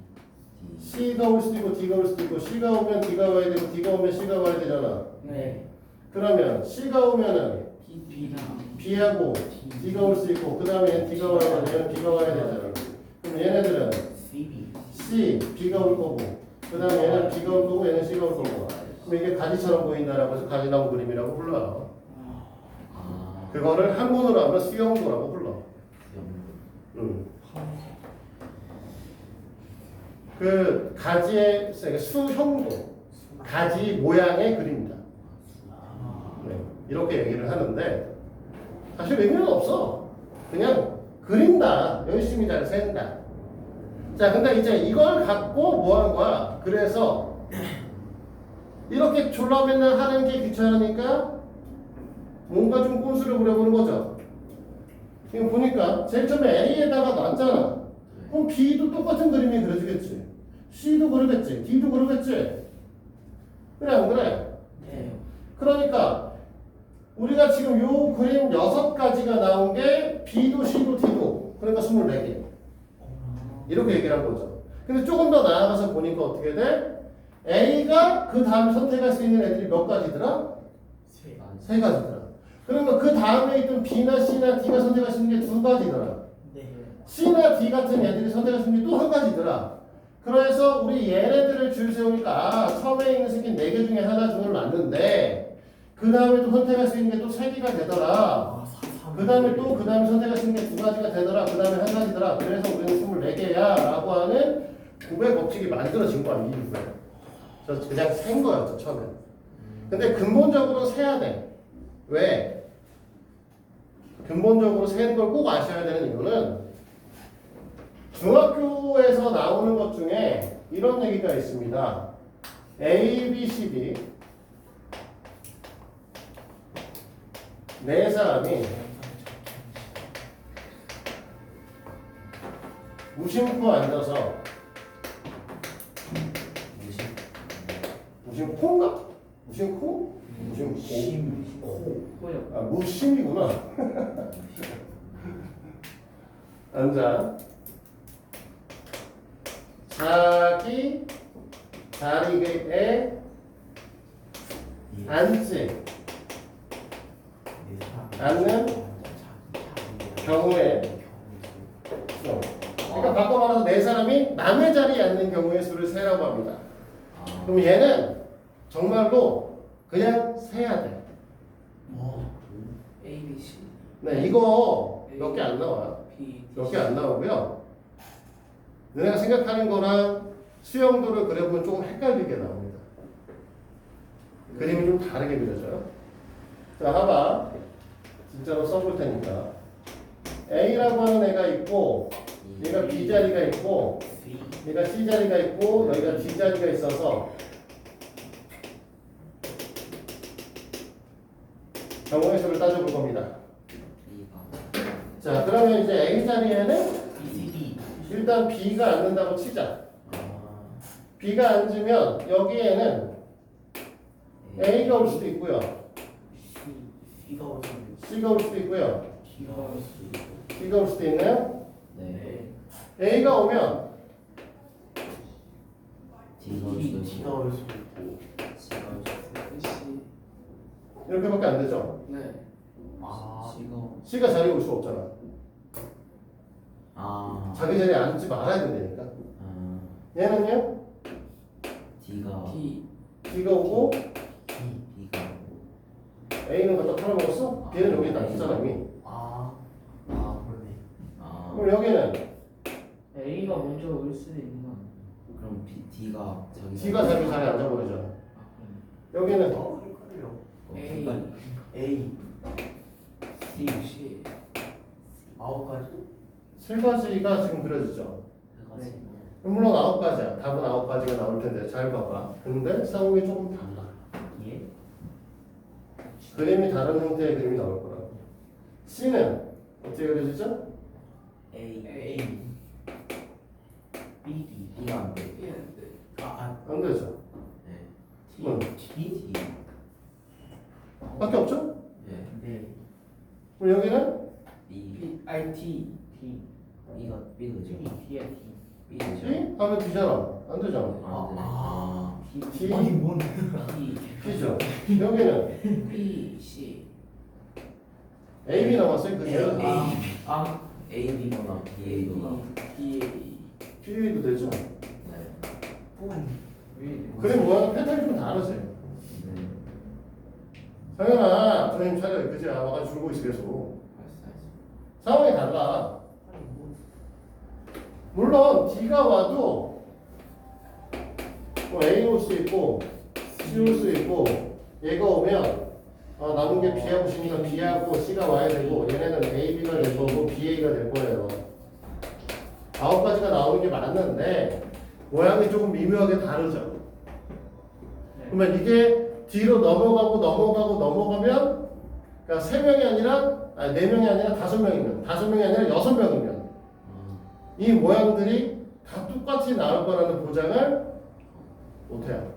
C가 올 수도 있고 D가 올 수도 있고 C가 오면 D가 와야 되고 D가 오면 C가 와야 되잖아. 네. 그러면 C가 오면은 B하고 D가 올 수 있고 그 다음에 얘는 D가 와야 되고 얘는 B가 와야 되잖아. 그럼 얘네들은 C, B가 올 거고 그 다음에 얘는 B가 올 거고 얘는 C가 올 거고 그럼 이게 가지처럼 보인다라고 해서 가지나무 그림이라고 불러요. 아. 그거를 한문으로 하면 수영도라고 불러. 그 가지의 그러니까 수형도 가지 모양의 그림이다. 네, 이렇게 얘기를 하는데 사실 의미는 없어. 그냥 그린다. 열심히 잘 센다. 자, 근데 이제 이걸 갖고 뭐 한 거야? 그래서 이렇게 졸라 맨날 하는 게 귀찮으니까 뭔가 좀 꼼수를 부려보는 거죠. 지금 보니까 제일 처음에 A에다가 놨잖아. 그럼 B도 똑같은 그림이 그려지겠지. C도 그러겠지. D도 그러겠지. 그래 안 그래? 네. 그러니까 우리가 지금 요 그림 6가지가 나온 게 B도 C도 D도 그러니까 24개 이렇게 얘기를 한 거죠. 근데 조금 더 나아가서 보니까 어떻게 돼? A가 그 다음 선택할 수 있는 애들이 몇 가지더라? 3가지더라. 그러면 그 다음에 있던 B나 C나 D가 선택할 수 있는 게 2가지더라. 네. C나 D 같은 애들이 선택할 수 있는 게 또 1가지더라. 그래서 우리 얘네들을 줄 세우니까 처음에 있는 새끼 4개 중에 하나 중을 놨는데 그 다음에 또 선택할 수 있는 게 또 3개가 되더라. 그 다음에 또 그 다음에 선택할 수 있는 게 2가지가 되더라. 그 다음에 1가지더라. 그래서 우리는 24개야 라고 하는 구배 법칙이 만들어진 거야. 이 이후에. 그래서 그냥 센 거였죠 처음에. 근데 근본적으로 세야 돼. 왜? 근본적으로 세는 걸 꼭 아셔야 되는 이유는 중학교에서 나오는 것 중에 이런 얘기가 있습니다. A, B, C, D 네 사람이 무심코 앉아서 무심코인가? 무심코? 무심코? 코요. 아, 무심이구나. 앉아. 자기 자리에 앉지 않는 경우에 그러니까 바꿔 말해서 네 사람이 남의 자리에 앉는 경우의 수를 세라고 합니다. 그럼 얘는 정말로 그냥 세야 돼. A, B, C, 네, 이거 몇 개 안 나와요. B, 몇 개 안 나오고요. 너네가 생각하는 거랑 수영도를 그려보면 조금 헷갈리게 나옵니다. 그림이 좀 다르게 그려져요. 자, 봐봐. 진짜로 써볼 테니까. A라고 하는 애가 있고, 얘가 B 자리가 있고, 얘가 C 자리가 있고, 여기가 D 자리가 있어서 경우의 수를 따져볼 겁니다. 자, 그러면 이제 A 자리에는 일단 B가 앉는다고 치자. B가 앉으면 여기에는 A가 올 수도 있고요. C가 올 수도 있고요. D가 올 수도 있나요? 네. A가 오면 D가 올 수도 있고. C, 이렇게밖에 안 되죠. 네. C가 자리에 올 수 없잖아. 자기 자리에 앉지 말아야 된다니까. 얘는요? D가 D, D가 오고 D가 A는 갖다 팔아먹었어? B는 여기 놔두잖아 이미. 그러네. 그럼 여기는 A가 먼저 올 수도 있는 거. 그럼 D가 자기 D가 자기 자리에 앉아버리잖아. 그럼 여기는 헷갈려. A. A D C. 9가지? 세 가지가 지금 그려지죠. 네. 물론 9가지야. 답은 9가지가 나올 텐데 잘 봐봐. 근데 상황이 조금 달라. 예? 그림이 다른 형태의 그림이 나올 거라고. C는 어떻게 그려지죠? A A. B D B가 안 돼. 안 되죠. 네. 응. T 밖에 없죠? 네. 그럼 여기는 B I T D. B가 B가 D 되죠. D야 D. B 되죠. C 하면 D잖아. 안 되잖아. 안 D T 뭔? D D죠. 여기는 B C. A, B 남았어요. 그죠? A B거나 B A거나. D A. B도 되죠. 네. 그림 모양 패턴이 좀 다르지. 네. 상현아, 선생님 차려. 그지? 와가지고 줄고 있어 계속. 상황이 달라. 물론 D가 와도 뭐 A 올 수 있고 C 올 수 있고 얘가 오면 남은 게 B하고 C니까 B하고 C가 와야 되고 얘네는 A, B가 될 거고 B, A가 될 거예요. 9가지가 나오는 게 맞는데 모양이 조금 미묘하게 다르죠. 그러면 이게 뒤로 넘어가면 그러니까 3명이 아니라 4명이 아니라 5명이면 5명이 아니라 6명이면 이 모양들이 다 똑같이 나올 거라는 보장을 못해요.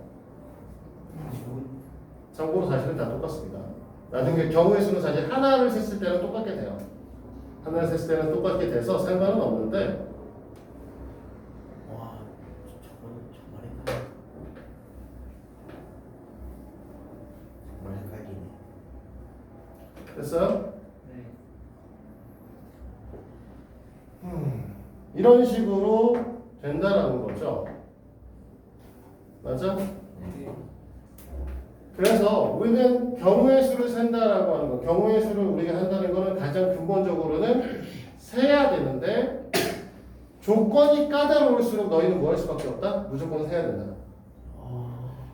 참고로 사실은 다 똑같습니다. 나중에 경우의 수는 사실 하나를 셌을 때는 똑같게 돼요. 하나를 셌을 때는 똑같게 돼서 상관은 없는데 와, 저거는 정말 헷갈려. 정말 헷갈리네. 됐어요? 네. 이런 식으로 된다라는 거죠. 맞아? 네. 그래서 우리는 경우의 수를 센다라고 하는 거, 경우의 수를 우리가 한다는 거는 가장 근본적으로는 세야 되는데 조건이 까다로울수록 너희는 뭐 할 수밖에 없다? 무조건 세야 된다.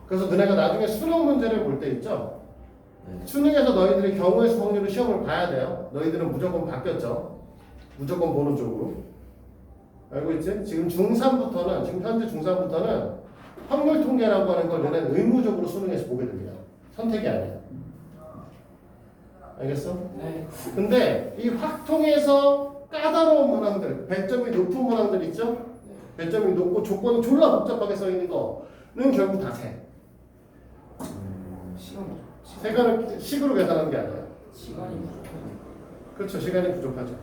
그래서 너네가 나중에 수능 문제를 볼 때 있죠? 네. 수능에서 너희들이 경우의 수 확률로 시험을 봐야 돼요. 너희들은 무조건 바뀌었죠. 무조건 보는 쪽으로. 알고 있지? 지금 중3부터는, 지금 현재 중3부터는 확률 통계라고 하는 걸 너네는 의무적으로 수능에서 보게 됩니다. 선택이 아니야. 알겠어? 네. 근데 이 확통에서 까다로운 문항들, 배점이 높은 문항들 있죠? 배점이 높고 조건이 졸라 복잡하게 써 있는 거는 결국 다 세. 세가를 식으로 계산하는 게 아니야. 시간이 부족하죠. 그렇죠. 시간이 부족하죠.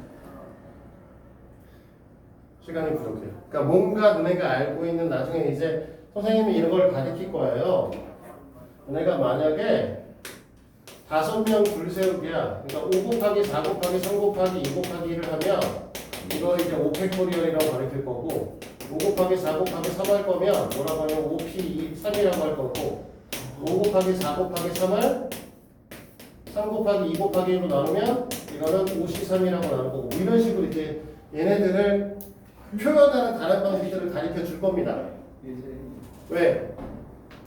시간이 부족해요. 그러니까 뭔가 너네가 알고 있는 나중에 이제 선생님이 이런 걸 가르칠 거예요. 너네가 만약에 5명 줄 세우기야. 그러니까 5 곱하기 4 곱하기 3 곱하기 2 곱하기 1을 하면 이거 이제 5팩토리얼이라고 가르칠 거고 5 곱하기 4 곱하기 3 할 거면 뭐라고 하냐면 5p 3이라고 할 거고 5 곱하기 4 곱하기 3을 3 곱하기 2 곱하기 1로 나누면 이거는 5c3이라고 나눌 거고 이런 식으로 이제 얘네들을 표현하는 다른 방식들을 가르쳐 줄 겁니다. 왜?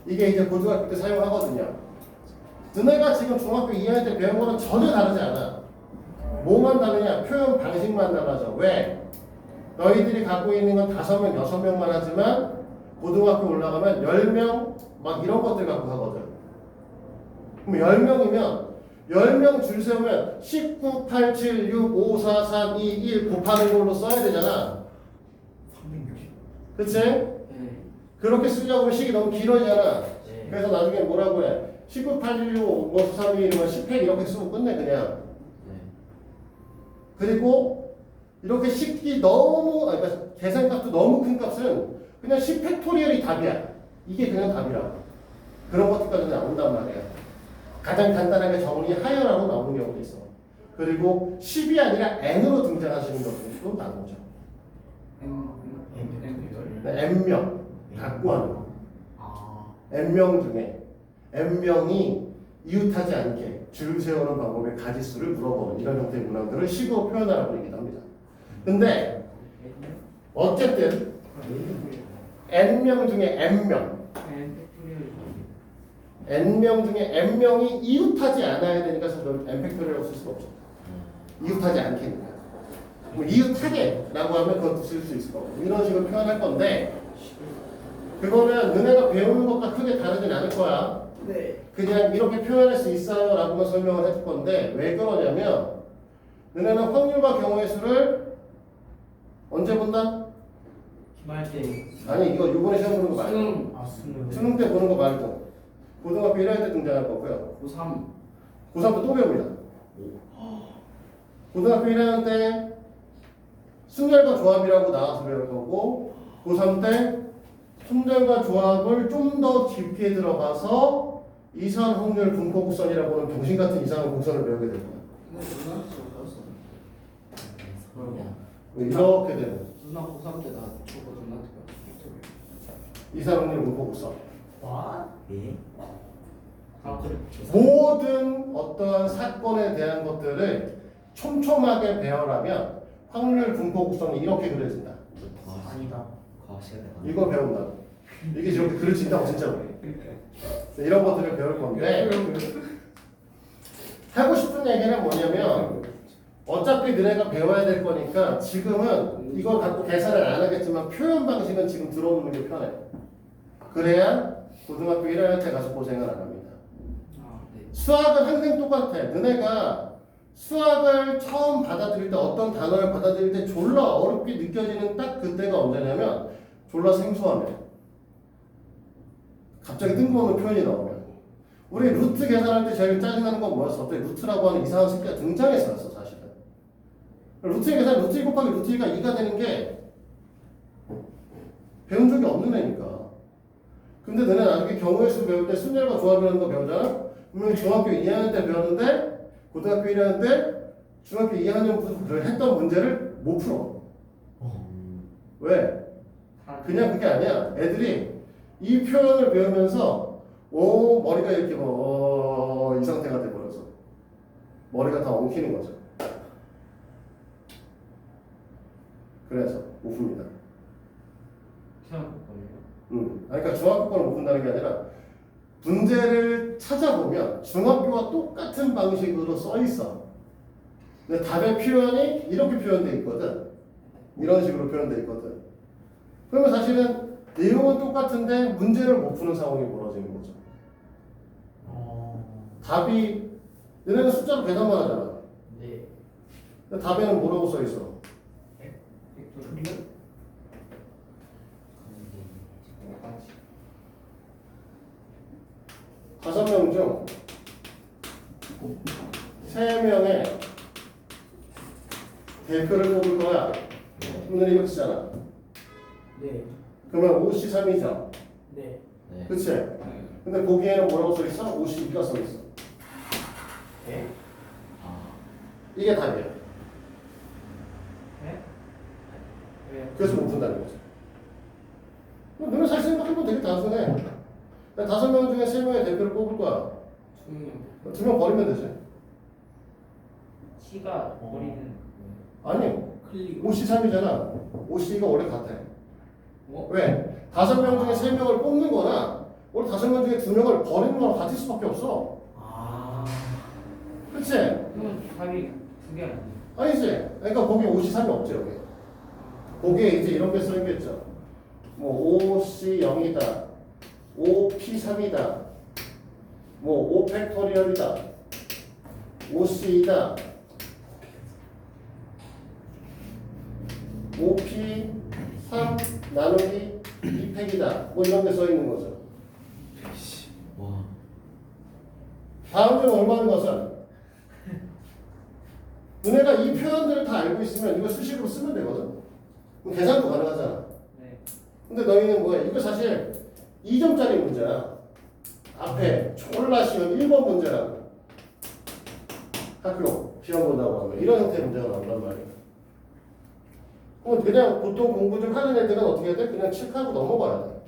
이게 이제 고등학교 때 사용하거든요. 너네가 지금 중학교 2학년 때 배운 거는 전혀 다르지 않아. 뭐만 다르냐? 표현 방식만 달라져. 왜? 너희들이 갖고 있는 건 5명, 6명만 하지만 고등학교 올라가면 10명 막 이런 것들 갖고 하거든. 그럼 10명이면 10명 줄 세우면 19, 8, 7, 6, 5, 4, 3, 2, 1 곱하는 걸로 써야 되잖아. 360. 그치? 네. 그렇게 쓰려고 하면 식이 너무 길어지잖아. 네. 그래서 나중에 뭐라고 해? 19, 8, 1, 6, 5, 4, 3, 2, 1이면 10팩 이렇게 쓰고 끝내 그냥. 네. 그리고 이렇게 식이 너무 그러니까 계산값도 너무 큰 값은 그냥 10팩토리얼이 답이야. 이게 그냥 답이라. 그런 것들까지 나온단 말이야. 가장 간단하게 정리하여라고 나오는 경우도 있어. 그리고 10이 아니라 n으로 등장하시는 경우도 나오죠. n명 갖고 하는 거. n명 중에 n명이 이웃하지 않게 줄 세우는 방법의 가지수를 물어보는 이런 형태의 문항들을 식으로 표현하라고 얘기도 합니다. 근데 어쨌든 n명 중에 n명 n명 중에 n명이 이웃하지 않아야 되니까 사실 n팩토리라고 쓸 수가 없죠. 이웃하지 않게니까. 뭐 이웃하게라고 하면 그것도 쓸 수 있을 거고 이런 식으로 표현할 건데 그거는 너네가 배우는 것과 크게 다르진 않을 거야. 네. 그냥 이렇게 표현할 수 있어요 라고만 설명을 해줄 건데 왜 그러냐면 너네는 확률과 경우의 수를 언제 본다? 기말 때 아니 이거 이번에 시험 보는 거 말고 수능 수능. 수능 때 보는 거 말고 고등학교 1학년 때 등장할 거고요. 고3 고3 때 또 배웁니다. 고등학교 1학년 때 순절과 조합이라고 나와서 배울 거고 고3 때 순절과 조합을 좀 더 깊게 들어가서 이산 확률 분포 곡선이라고 하는 병신 같은 이상한 곡선을 배우게 될 거야. 이거 누나 지금 배웠어. 서울이야. 이렇게 되는 누나 고3 때나 저거 누나한테 배웠어. 이산 확률 분포 곡선. 와? 예? 아 그래 모든 어떠한 사건에 대한 것들을 촘촘하게 배워라면 확률 분포 곡선이 이렇게 그려진다. 아니다. 과학 시간에 이걸 배운다고. 이게 저렇게 그려진다고 진짜로. 이런 것들을 배울 건데 하고 싶은 얘기는 뭐냐면 어차피 너네가 배워야 될 거니까 지금은 이걸 갖고 계산을 안 하겠지만 표현 방식은 지금 들어오는 게 편해. 그래야 고등학교 1학년 때 가서 고생을 안 합니다. 아 네. 수학은 항상 똑같아. 너네가 수학을 처음 받아들일 때 어떤 단어를 받아들일 때 졸라 어렵게 느껴지는 딱 그때가 언제냐면 졸라 생소하면 갑자기 뜬금없는 표현이 나오면 우리 루트 계산할 때 제일 짜증나는 건 뭐였어? 갑자기 루트라고 하는 이상한 새끼가 등장했었어 사실은. 루트 계산 루트 1 곱하기 루트 2가 2가 되는 게 배운 적이 없는 애니까. 근데 너네 나중에 경우의 수 배울 때 순열과 조합이라는 거 배우잖아? 그러면 중학교 2학년 때 배웠는데 고등학교 1학년 때 중학교 2학년부터 했던 문제를 못 풀어. 왜? 그냥 그게 아니야. 애들이 이 표현을 배우면서 오 머리가 이렇게 이 상태가 돼버려서 머리가 다 엉키는 거죠. 그래서 못 풉니다. 시험 거예요 그러니까 중학교 거는 못 푼다는 게 아니라 문제를 찾아보면 중학교와 똑같은 방식으로 써 있어. 근데 답의 표현이 이렇게 표현돼 있거든. 이런 식으로 표현돼 있거든. 그러면 사실은 내용은 똑같은데 문제를 못 푸는 상황이 벌어지는 거죠. 답이 얘네는 숫자로 계산만 하잖아. 네 근데 답에는 뭐라고 써 있어? 벡터리요? 다섯 명 중 3명의 대표를 뽑을 거야. 오늘 이거 쓰잖아. 네. 그러면 53이죠. 네. 네. 그치? 근데 거기에는 뭐라고 써 있어? 52가 써 있어. 네. 아, 이게 답이야. 네? 왜? 그래서 못 푼다는 거죠. 너는 살 생각해보면 되게 단순해. 5명 중에 3명의 대표를 뽑을 거야. 수능. 2명 버리면 되지. C가 버리는 아니, 클릭. 53이잖아. 52가 원래 같아. 뭐? 왜? 5명 중에 3명을 뽑는 거나 우리 5명 중에 2명을 버리는 거랑 같을 수밖에 없어. 아. 그치? 그러면 답이 2개 아니에요? 아니지. 그러니까 거기 53이 없지, 여기. 거기에 이제 이런 게 써있겠죠. 뭐, 5C0이다. 5P3이다. 뭐, 5팩토리얼이다. 5C이다. 5P3 나누기 2팩이다. 뭐 이런 게 써있는 거죠. 와. 다음 중 얼마는 것은? 너네가 이 표현들을 다 알고 있으면 이거 수식으로 쓰면 되거든. 그럼 계산도 가능하잖아. 네 근데 너희는 뭐야? 이거 사실 2점짜리 문제야. 앞에 졸라 쉬운 1번 문제라고. 학교 시험 본다고 하면 이런 형태의 문제가 나온단 말이야. 그냥 보통 공부 좀 하는 애들은 어떻게 해야 돼? 그냥 체크하고 넘어가야 돼.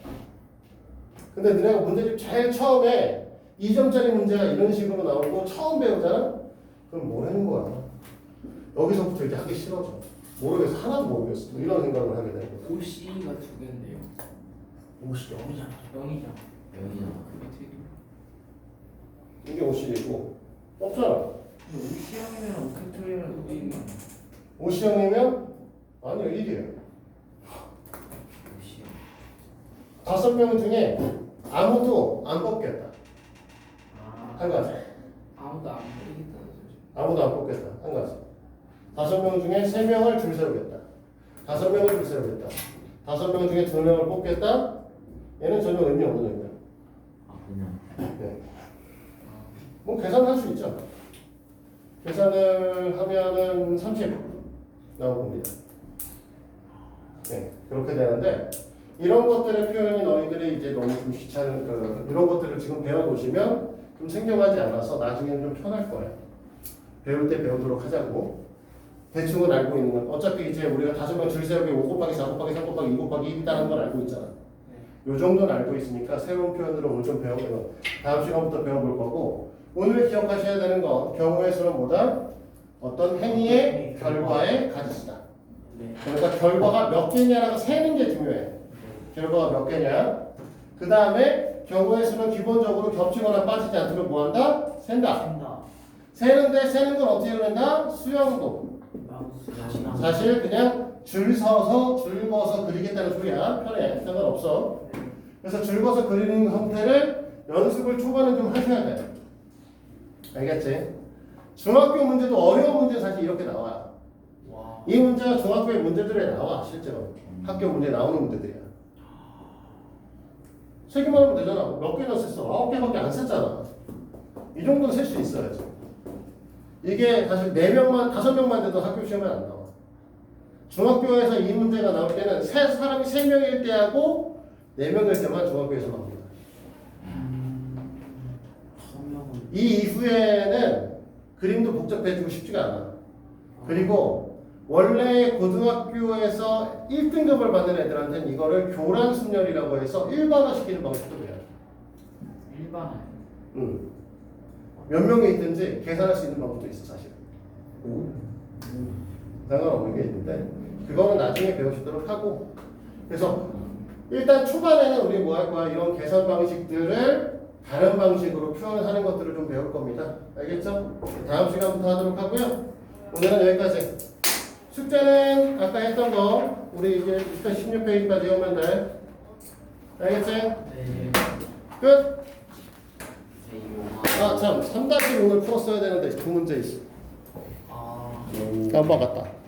근데 너네가 문제집 제일 처음에 2점짜리 문제가 이런 식으로 나오고 처음 배우잖아? 그럼 뭐 하는 거야? 여기서부터 이제 하기 싫어져. 모르겠어. 하나도 모르겠어. 뭐 이런 생각을 하게 되는 거야. OC가 두 개인데요. 옷이 0이잖아. 0이죠. 여기잖아. 이게 50이고 없잖아. OC형이면 오케트리랑 우리 50이면 아니요 1이에요. 시험. 5명 중에 아무도 안 뽑겠다. 아, 한 가지. 아무도 안 보이겠다는 소리. 아무도 안 뽑겠다. 한 가지. 5명 중에 3명을 줄 세우겠다. 5명을 줄 세우겠다. 5명 중에 2명을 뽑겠다. 얘는 전혀 의미 없는 얘기야. 아 그냥. 네. 뭐 계산할 수 있죠. 계산을 하면은 30 나옵니다. 네, 그렇게 되는데 이런 것들의 표현이 너희들이 이제 너무 좀 귀찮은 이런 것들을 지금 배워놓으시면 좀 생경하지 않아서 나중에는 좀 편할 거예요. 배울 때 배우도록 하자고. 대충은 알고 있는 건 어차피 이제 우리가 5명 줄 세우기 5 곱하기 4 곱하기 3 곱하기 2 곱하기 1 있다는 걸 알고 있잖아. 요 정도는 알고 있으니까 새로운 표현으로 오늘 좀 배워보면 다음 시간부터 배워볼 거고 오늘 기억하셔야 되는 건 경우의 수는 뭐다? 어떤 행위의 결과의 가짓수다. 네. 그러니까 결과가 몇 개냐라고 세는 게 중요해. 결과가 몇 개냐. 그 다음에 경우의 수는 기본적으로 겹치거나 빠지지 않도록 뭐한다? 센다. 한다. 세는데 세는 건 어떻게 그런다? 수영도. 사실 그냥 줄 서서 그리겠다는 소리야. 편해. 상관없어. 그래서 줄 서서 그리는 형태를 연습을 초반에 좀 하셔야 돼. 알겠지? 중학교 문제도 어려운 문제 사실 이렇게 나와요. 와. 이 문제가 중학교의 문제들에 나와. 실제로. 학교 문제에 나오는 문제들이야. 3개만 하면 되잖아. 몇 개나 썼어? 9개밖에 안 썼잖아. 이 정도는 쓸 수 있어야지. 이게 사실 4명만, 5명만 돼도 학교 시험에 안 나와. 중학교에서 이 문제가 나올 때는 사람이 3명일 때하고 4명일 때만 중학교에서 나옵니다. 성명은. 이 이후에는 그림도 복잡해지고 싶지가 않아. 그리고 원래 고등학교에서 1등급을 받는 애들한테는 이거를 교란순열이라고 해서 일반화시키는 방식도 돼요. 일반. 몇 명이 있든지 계산할 수 있는 방법도 있어 사실. 상관없는 게 있는데 그거는 나중에 배우시도록 하고 그래서 일단 초반에는 우리 뭐 할 거야? 이런 계산 방식들을 다른 방식으로 표현하는 것들을 좀 배울 겁니다. 알겠죠? 다음 시간부터 하도록 하고요. 오늘은 여기까지. 숙제는 아까 했던 거 우리 이제 16페이지까지 오면 돼. 알겠지? 네. 끝. 네, 아 참 3-1 오늘 풀었어야 되는데 두 문제 있어. 아. 깜빡았다.